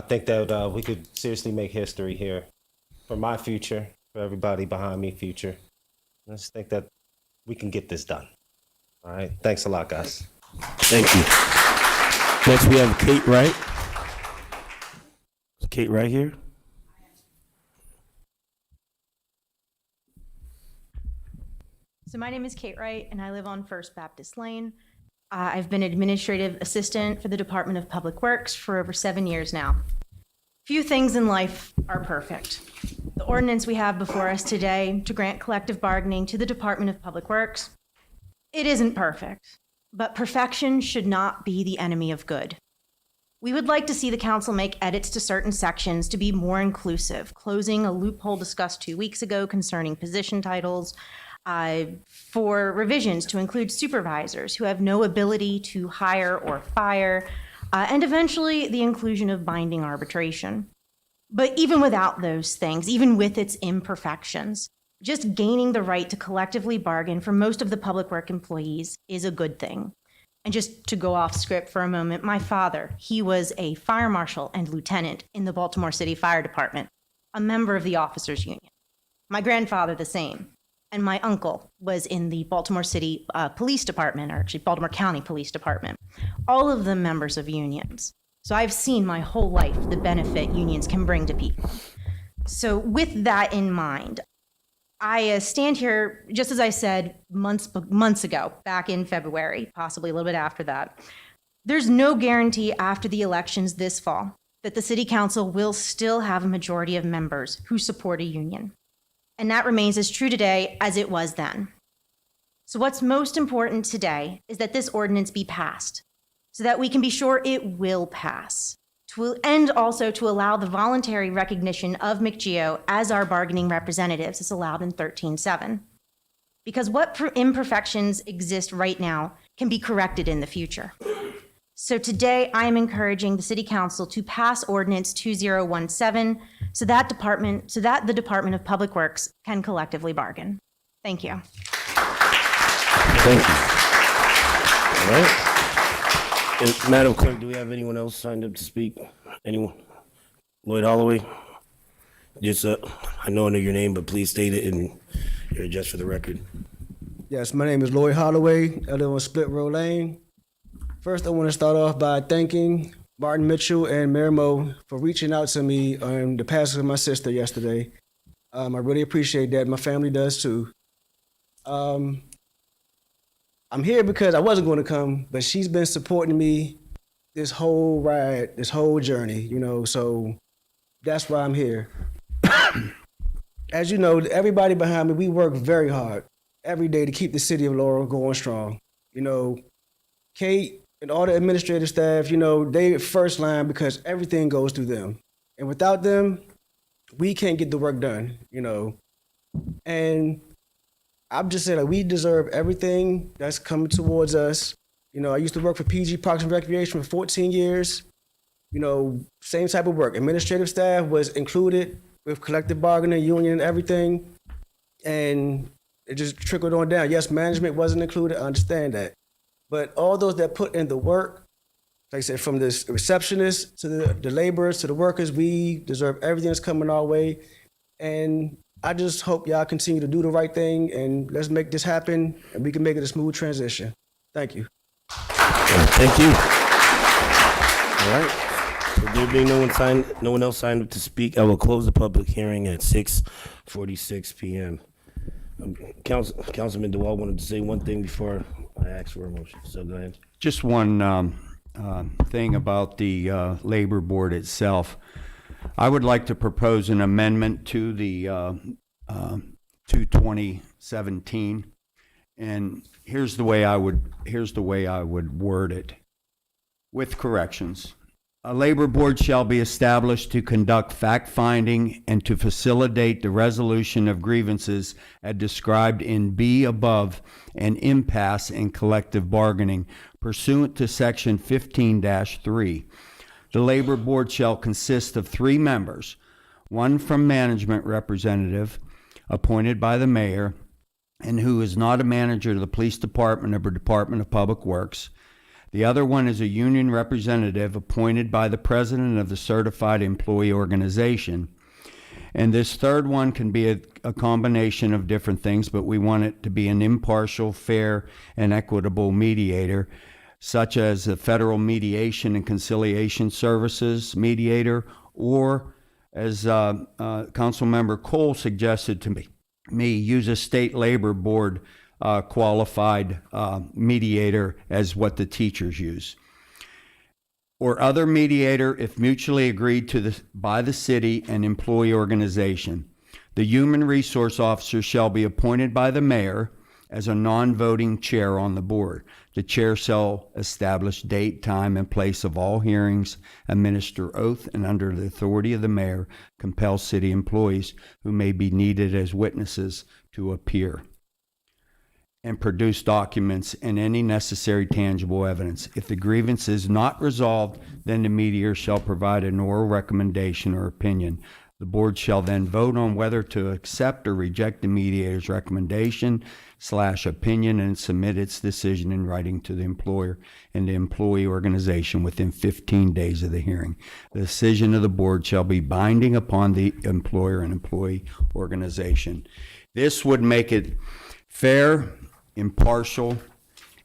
think that we could seriously make history here for my future, for everybody behind me future. I just think that we can get this done. All right. Thanks a lot, guys. Thank you. Next, we have Kate Wright. Is Kate right here? So my name is Kate Wright, and I live on First Baptist Lane. I've been administrative assistant for the Department of Public Works for over 7 years now. Few things in life are perfect. The ordinance we have before us today to grant collective bargaining to the Department of Public Works, it isn't perfect, but perfection should not be the enemy of good. We would like to see the council make edits to certain sections to be more inclusive, closing a loophole discussed 2 weeks ago concerning position titles, for revisions to include supervisors who have no ability to hire or fire, and eventually the inclusion of binding arbitration. But even without those things, even with its imperfections, just gaining the right to collectively bargain for most of the public work employees is a good thing. And just to go off script for a moment, my father, he was a fire marshal and lieutenant in the Baltimore City Fire Department, a member of the officers union. My grandfather, the same. And my uncle was in the Baltimore City Police Department, or actually Baltimore County Police Department. All of them members of unions. So I've seen my whole life the benefit unions can bring to people. So with that in mind, I stand here, just as I said months ago, back in February, possibly a little bit after that. There's no guarantee after the elections this fall that the city council will still have a majority of members who support a union. And that remains as true today as it was then. So what's most important today is that this ordinance be passed so that we can be sure it will pass, and also to allow the voluntary recognition of McGeo as our bargaining representatives as allowed in 13.7. Because what imperfections exist right now can be corrected in the future. So today I am encouraging the City Council to pass Ordinance 2017 so that the Department of Public Works can collectively bargain. Thank you. Thank you. All right. And Madam Clerk, do we have anyone else signed up to speak? Anyone? Lloyd Holloway? Just, I know your name, but please state it and your address for the record. Yes, my name is Lloyd Holloway. I live on Split Road Lane. First, I want to start off by thanking Martin Mitchell and Mayor Mo for reaching out to me on the passing of my sister yesterday. I really appreciate that. My family does too. I'm here because I wasn't going to come, but she's been supporting me this whole ride, this whole journey, so that's why I'm here. As you know, everybody behind me, we work very hard every day to keep the city of Laurel going strong. Kate and all the administrative staff, they first line because everything goes through them. And without them, we can't get the work done, And I'm just saying, we deserve everything that's coming towards us. I used to work for PG Parks and Recreation for 14 years. same type of work. Administrative staff was included with collective bargaining, union, and everything. And it just trickled on down. Yes, management wasn't included. I understand that. But all those that put in the work, like I said, from the receptionists to the laborers to the workers, we deserve everything that's coming our way. And I just hope y'all continue to do the right thing, and let's make this happen, and we can make it a smooth transition. Thank you. Thank you. All right. So there being no one else signed up to speak, I will close the public hearing at 6:46 p.m. Councilman DeWalt wanted to say one thing before I ask for a motion, so go ahead. Just one thing about the labor board itself. I would like to propose an amendment to the to 2017, and here's the way I would word it, with corrections. A labor board shall be established to conduct fact-finding and to facilitate the resolution of grievances as described in B above and impasse in collective bargaining pursuant to section 15-3. The labor board shall consist of 3 members, one from management representative appointed by the mayor and who is not a manager of the police department or Department of Public Works. The other one is a union representative appointed by the president of the certified employee organization. And this third one can be a combination of different things, but we want it to be an impartial, fair, and equitable mediator, such as a federal mediation and conciliation services mediator, or as Councilmember Cole suggested to me, use a state labor board qualified mediator as what the teachers use, or other mediator if mutually agreed to by the city and employee organization. The human resource officer shall be appointed by the mayor as a non-voting chair on the board. The chair shall establish date, time, and place of all hearings, administer oath, and under the authority of the mayor, compel city employees who may be needed as witnesses to appear and produce documents and any necessary tangible evidence. If the grievance is not resolved, then the mediator shall provide an oral recommendation or opinion. The board shall then vote on whether to accept or reject the mediator's recommendation/opinion and submit its decision in writing to the employer and the employee organization within 15 days of the hearing. The decision of the board shall be binding upon the employer and employee organization. This would make it fair, impartial,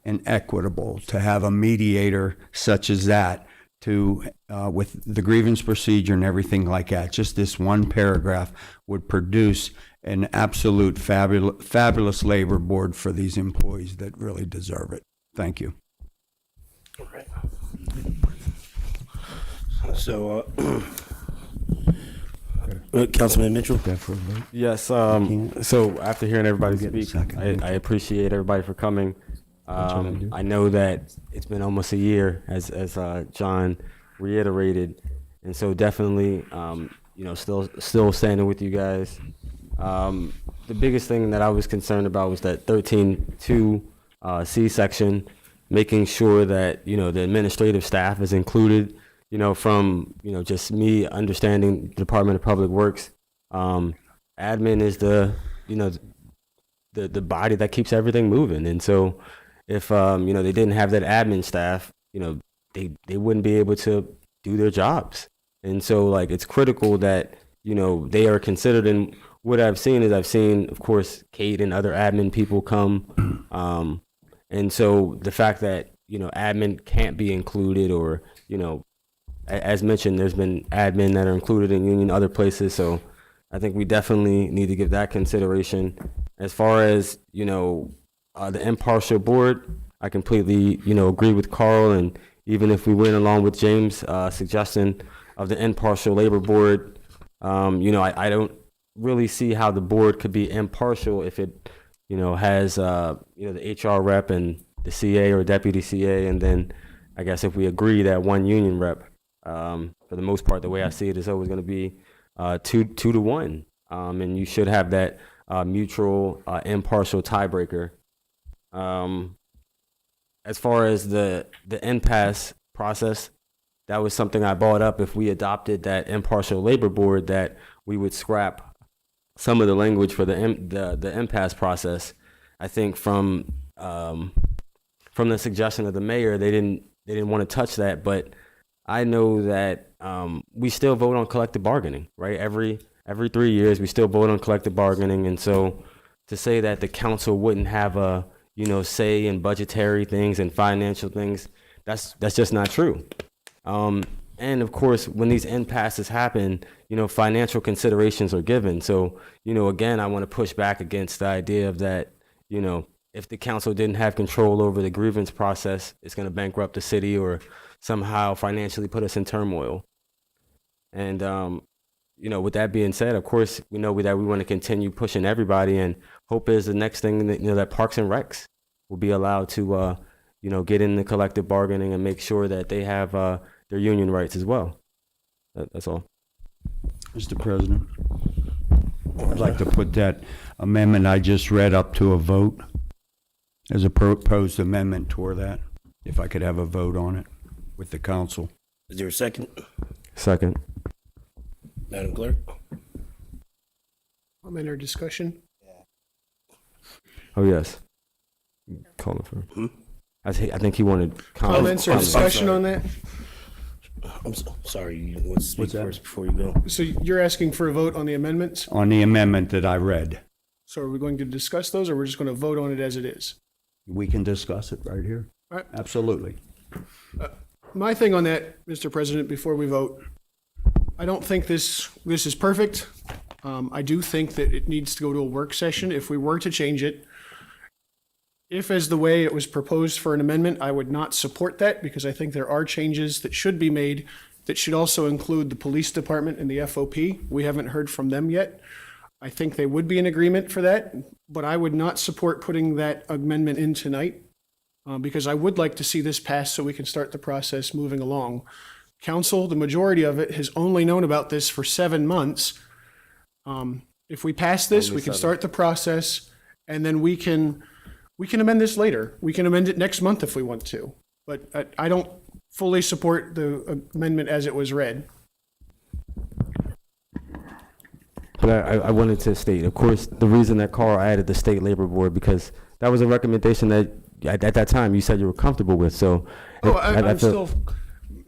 and equitable to have a mediator such as that to with the grievance procedure and everything like that. Just this one paragraph would produce an absolute fabulous labor board for these employees that really deserve it. Thank you. All right. So, Councilman Mitchell. Yes. So after hearing everybody speak, I appreciate everybody for coming. I know that it's been almost a year, as John reiterated, and so definitely, still standing with you guys. The biggest thing that I was concerned about was that 13.2 C section, making sure that the administrative staff is included. From just me understanding the Department of Public Works, admin is the body that keeps everything moving, and so if they didn't have that admin staff, they wouldn't be able to do their jobs, and so it's critical that they are considered. And what I've seen, of course, Kate and other admin people come, and so the fact that admin can't be included, or as mentioned, there's been admin that are included in union other places, so I think we definitely need to give that consideration. As far as the impartial board, I completely agree with Carl, and even if we went along with James' suggestion of the impartial labor board, I don't really see how the board could be impartial if it has the HR rep and the CA or deputy CA, and then I guess if we agree that one union rep. For the most part, the way I see it is always going to be 2 to 1, and you should have that mutual impartial tiebreaker. As far as the impasse process that was something I brought up. If we adopted that impartial labor board, that we would scrap some of the language for the impasse process. I think from the suggestion of the mayor, they didn't want to touch that, but I know that we still vote on collective bargaining, right? Every 3 years, we still vote on collective bargaining, and so to say that the council wouldn't have a say in budgetary things and financial things, that's just not true. And of course, when these impasses happen, financial considerations are given. So, again, I want to push back against the idea of that, if the council didn't have control over the grievance process, it's going to bankrupt the city or somehow financially put us in turmoil. And, with that being said, of course, we know that we want to continue pushing everybody, and hope is the next thing that, that Parks and Recs will be allowed to, get in the collective bargaining and make sure that they have their union rights as well. That's all. Mr. President, I'd like to put that amendment I just read up to a vote as a proposed amendment toward that, if I could have a vote on it with the council. Is there a second? Second. Madam Clerk? I'm in our discussion. Oh, yes. Calling for. I think he wanted Comments or discussion on that? I'm sorry, you want to speak first before you go? So you're asking for a vote on the amendments? On the amendment that I read. So are we going to discuss those, or we're just going to vote on it as it is? We can discuss it right here. All right. Absolutely. My thing on that, Mr. President, before we vote, I don't think this is perfect. I do think that it needs to go to a work session if we were to change it. If, as the way it was proposed for an amendment, I would not support that, because I think there are changes that should be made that should also include the police department and the FOP. We haven't heard from them yet. I think they would be in agreement for that, but I would not support putting that amendment in tonight, because I would like to see this pass so we can start the process moving along. Council, the majority of it, has only known about this for 7 months. If we pass this, we can start the process, and then we can amend this later. We can amend it next month if we want to, but I don't fully support the amendment as it was read. But I wanted to state, of course, the reason that Carl added the state labor board, because that was a recommendation that at that time you said you were comfortable with. So, I'm still,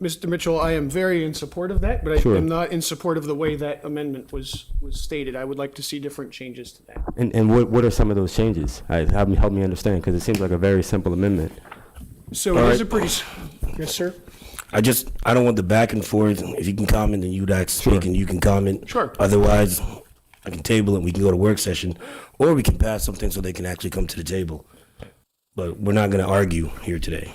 Mr. Mitchell, I am very in support of that, but I am not in support of the way that amendment was stated. I would like to see different changes to that. And what are some of those changes? Help me understand, because it seems like a very simple amendment. So it is a pretty, yes, sir? I don't want the back and forth. If you can comment, and you'd speak, and you can comment. Sure. Otherwise, I can table it, we can go to work session, or we can pass something so they can actually come to the table. But we're not going to argue here today.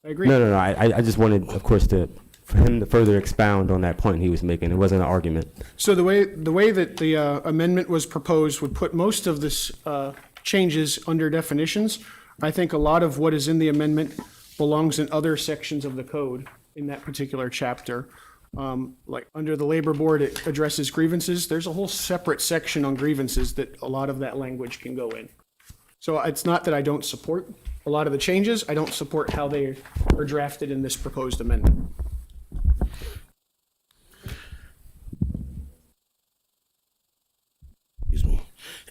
I agree. No. I just wanted, of course, for him to further expound on that point he was making. It wasn't an argument. So the way that the amendment was proposed would put most of this changes under definitions. I think a lot of what is in the amendment belongs in other sections of the code in that particular chapter. Like under the labor board, it addresses grievances. There's a whole separate section on grievances that a lot of that language can go in. So it's not that I don't support a lot of the changes. I don't support how they are drafted in this proposed amendment. Excuse me.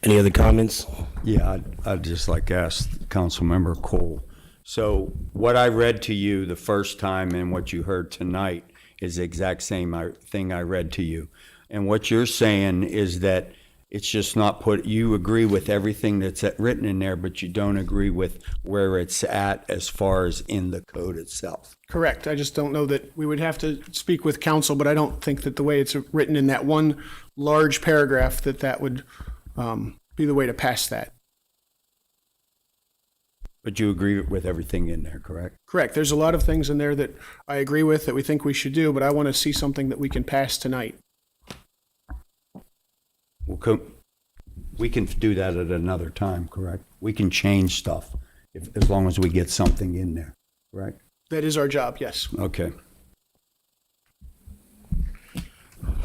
Any other comments? Yeah, I'd just like to ask Councilmember Cole. So what I read to you the first time and what you heard tonight is the exact same thing I read to you. And what you're saying is that it's just not you agree with everything that's written in there, but you don't agree with where it's at as far as in the code itself. Correct. I just don't know that we would have to speak with council, but I don't think that the way it's written in that one large paragraph that would be the way to pass that. But you agree with everything in there, correct? Correct. There's a lot of things in there that I agree with that we think we should do, but I want to see something that we can pass tonight. Well, we can do that at another time, correct? We can change stuff as long as we get something in there, correct? That is our job, yes. Okay.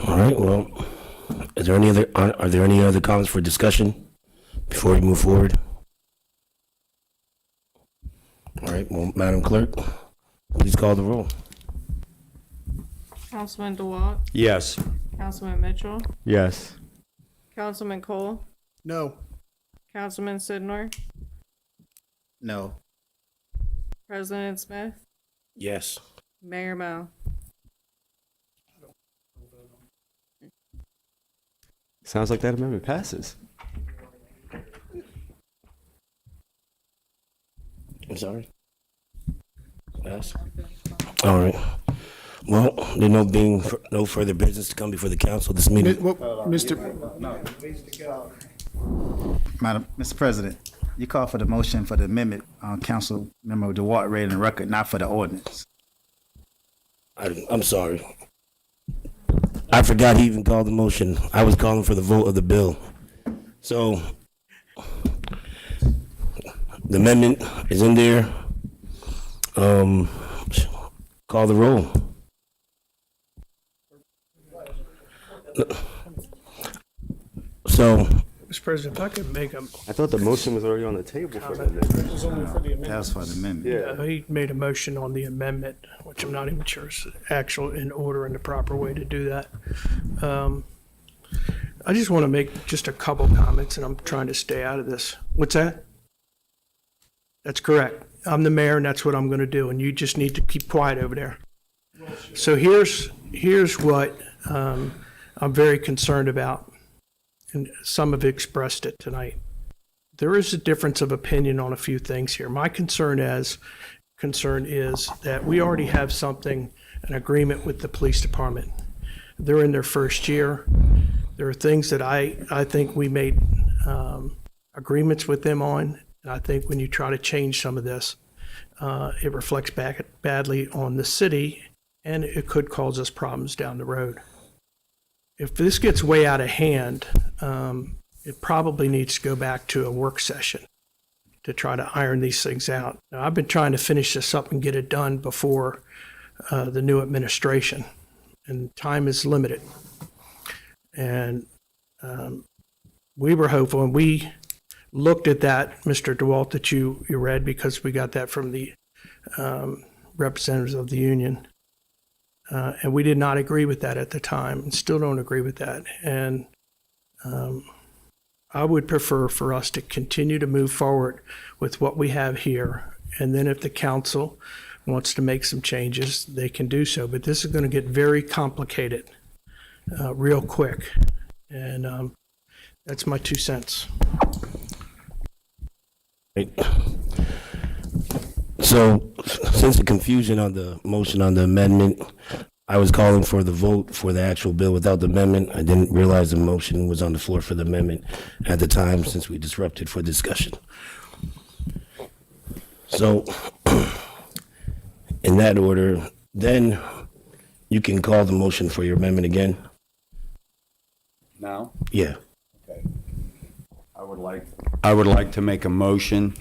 All right, well, are there any other comments for discussion before we move forward? All right, well, Madam Clerk, please call the roll. Councilman DeWalt, Yes. Councilman Mitchell, Yes. Councilman Cole, No. Councilman Sidnor, No. President Smith, Yes. Mayor Mo. Sounds like that amendment passes. I'm sorry. Yes. All right. Well, there no further business to come before the council this meeting. Mr. Mr. President, you call for the motion for the amendment on Council Member DeWalt read in the record, not for the ordinance. I'm sorry. I forgot he even called the motion. I was calling for the vote of the bill. So, the amendment is in there. Call the roll. So, Mr. President, if I could make a, I thought the motion was already on the table for that. it was only for the That was amendment. for the amendment. He made a motion on the amendment, which I'm not even sure is actual in order and the proper way to do that. I just want to make just a couple comments, and I'm trying to stay out of this. What's that? That's correct. I'm the mayor, and that's what I'm going to do, and you just need to keep quiet over there. So here's what I'm very concerned about, and some have expressed it tonight. There is a difference of opinion on a few things here. My concern is that we already have an agreement with the police department. They're in their first year. There are things that I think we made agreements with them on, and I think when you try to change some of this, it reflects back badly on the city, and it could cause us problems down the road. If this gets way out of hand, it probably needs to go back to a work session to try to iron these things out. Now, I've been trying to finish this up and get it done before the new administration, and time is limited. And we were hopeful, and we looked at that, Mr. DeWalt, that you read, because we got that from the representatives of the union. And we did not agree with that at the time, and still don't agree with that. And I would prefer for us to continue to move forward with what we have here. And then if the council wants to make some changes, they can do so. But this is going to get very complicated real quick. And that's my 2 cents. So, since the confusion on the motion on the amendment, I was calling for the vote for the actual bill without the amendment. I didn't realize the motion was on the floor for the amendment at the time, since we disrupted for discussion. So, in that order, then you can call the motion for your amendment again. Now? Yeah. Okay. I would like to make a motion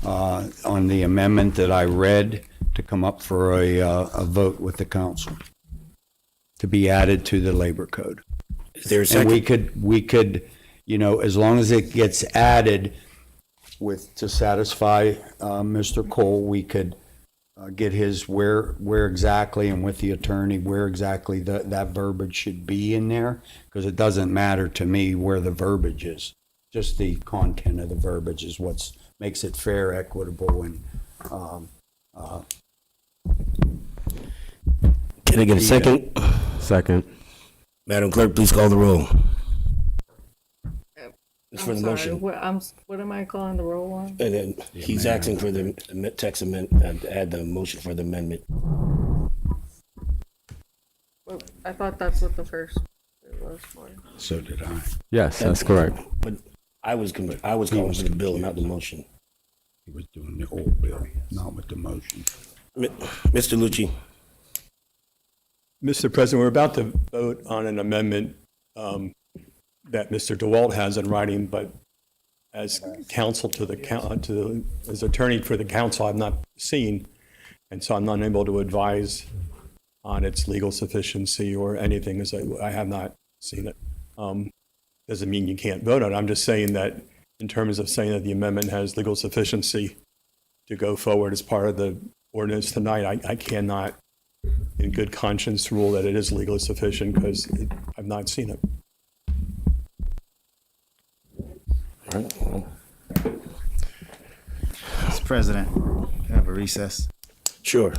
on the amendment that I read to come up for a vote with the council to be added to the labor code. Is there a second? And we could, as long as it gets added to satisfy Mr. Cole, we could get his where exactly, and with the attorney, where exactly that verbiage should be in there, because it doesn't matter to me where the verbiage is. Just the content of the verbiage is what makes it fair, equitable, and Can I get a second? Second. Madam Clerk, please call the roll. It's for the Sorry, motion. what am I calling the roll on? And then he's asking for the text amendment, add the motion for the amendment. Well, I thought that's what the first it was for. so did I. Yes, that's correct. But I was calling for the bill, not the motion. He was doing the old bill, not with the motion. Mr. Lucci. Mr. President, we're about to vote on an amendment that Mr. DeWalt has in writing, but as counsel as attorney for the council, I've not seen, and so I'm not able to advise on its legal sufficiency or anything, as I have not seen it. Doesn't mean you can't vote on it. I'm just saying that in terms of saying that the amendment has legal sufficiency to go forward as part of the ordinance tonight, I cannot in good conscience rule that it is legally sufficient, because I've not seen it. Mr. President, can I have a recess? Sure.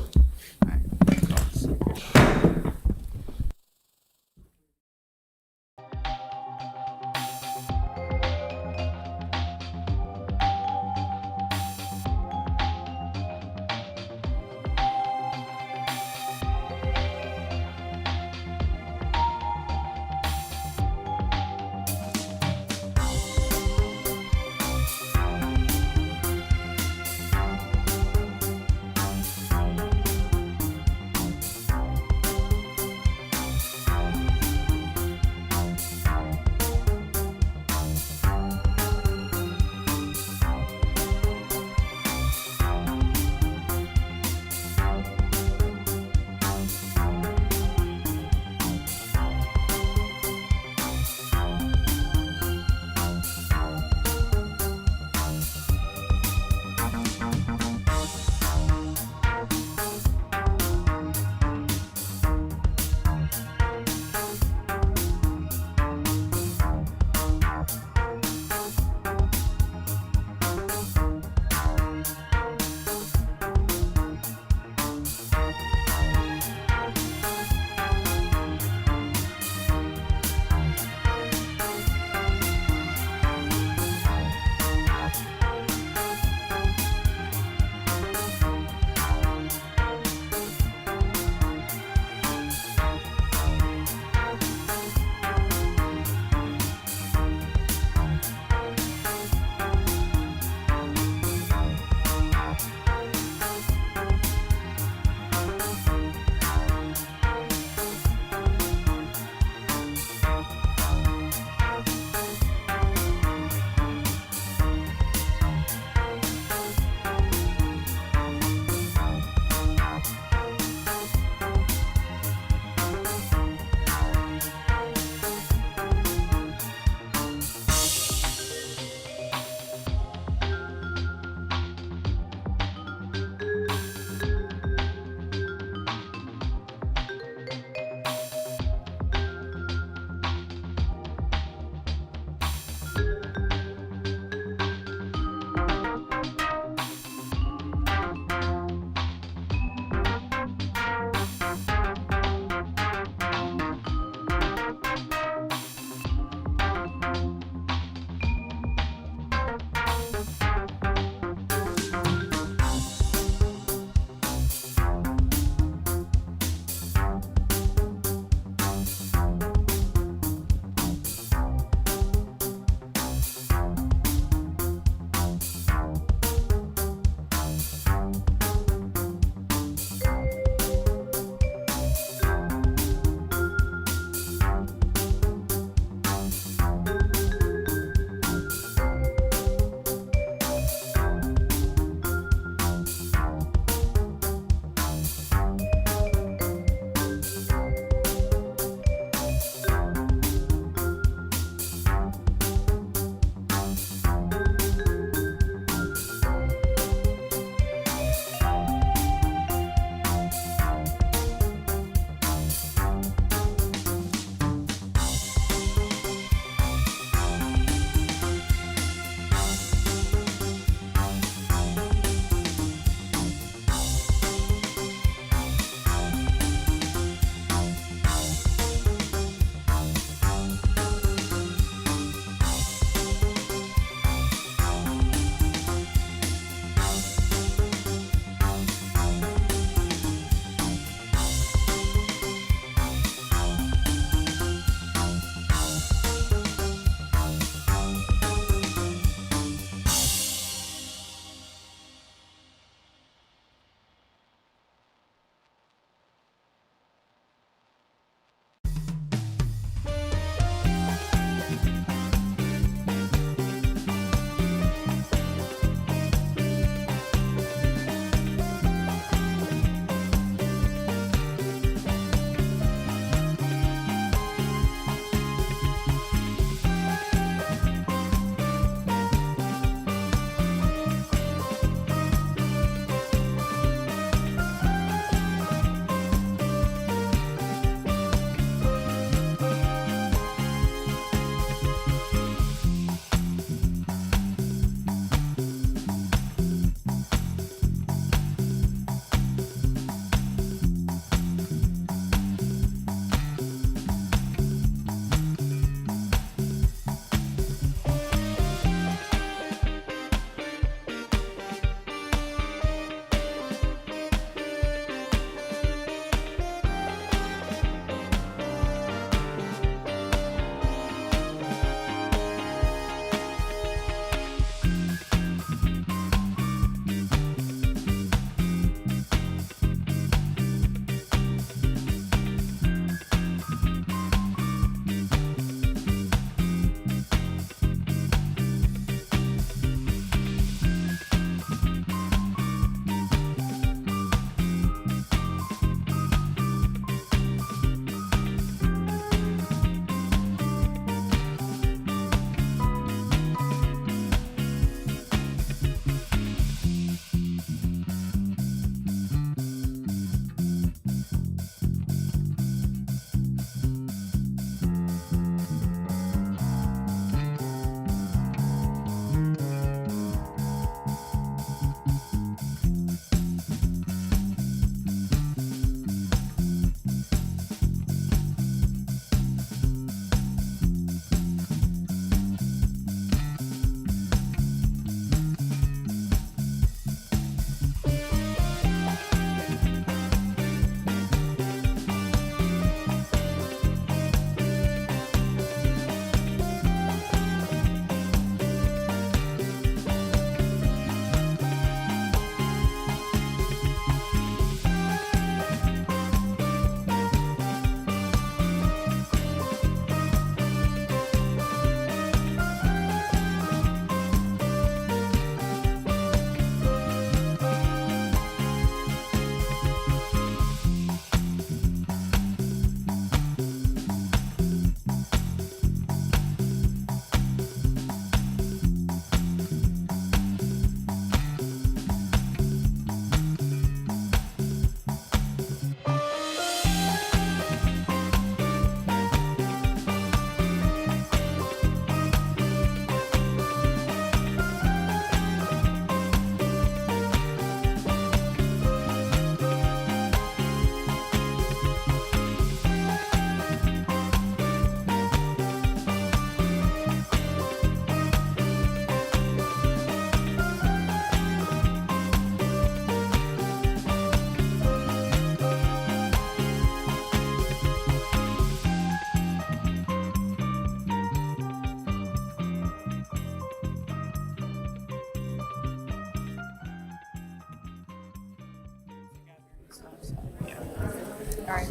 Sorry.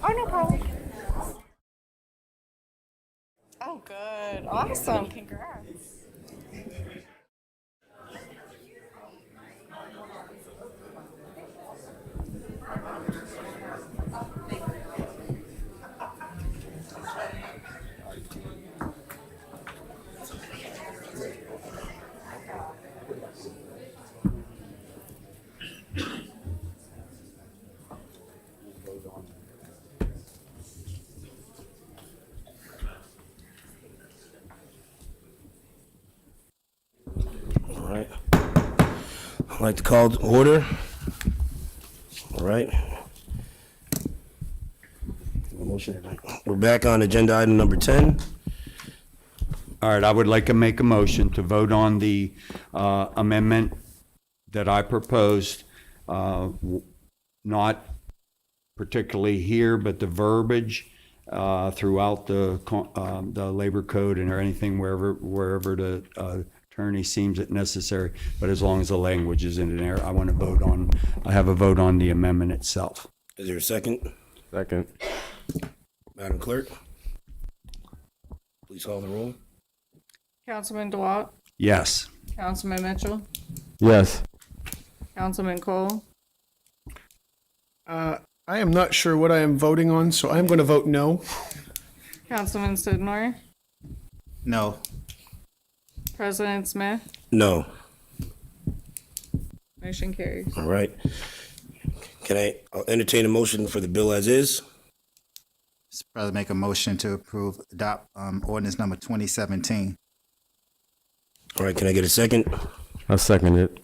Oh, no problem. Oh, good. Awesome. Congrats. All right. I'd like to call to order. All right. We're back on agenda item number 10. All right, I would like to make a motion to vote on the amendment that I proposed, not particularly here, but the verbiage throughout the labor code and or anything wherever the attorney seems it necessary, but as long as the language is in there, I have a vote on the amendment itself. Is there a second? Second. Madam Clerk, please call the roll. Councilman DeWalt, Yes. Councilman Mitchell, Yes. Councilman Cole, I am not sure what I am voting on, so I'm going to vote no. Councilman Sidnor, No. President Smith, No. motion carries. All right. I'll entertain a motion for the bill as is. Mr. President, make a motion to adopt ordinance number 2017. All right, can I get a second? I'll second it.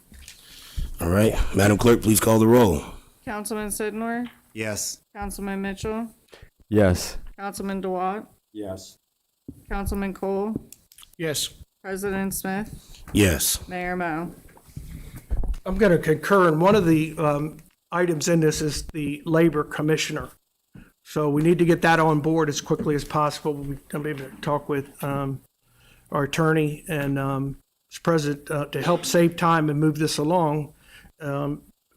All right, Madam Clerk, please call the roll. Councilman Sidnor, Yes. Councilman Mitchell, Yes. Councilman DeWalt, Yes. Councilman Cole, Yes. President Smith, Yes. Mayor Mo. I'm going to concur, and one of the items in this is the labor commissioner. So we need to get that on board as quickly as possible. We're going to be able to talk with our attorney and Mr. President to help save time and move this along,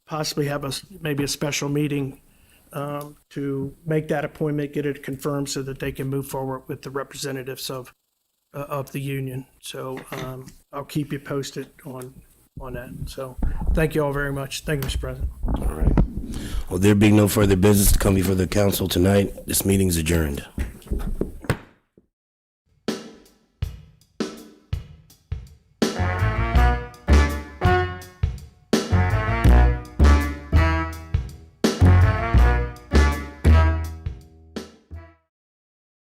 possibly have maybe a special meeting to make that appointment, get it confirmed so that they can move forward with the representatives of the union. So I'll keep you posted on that. So thank you all very much. Thank you, Mr. President. All right. Well, there being no further business to come before the council tonight, this meeting is adjourned.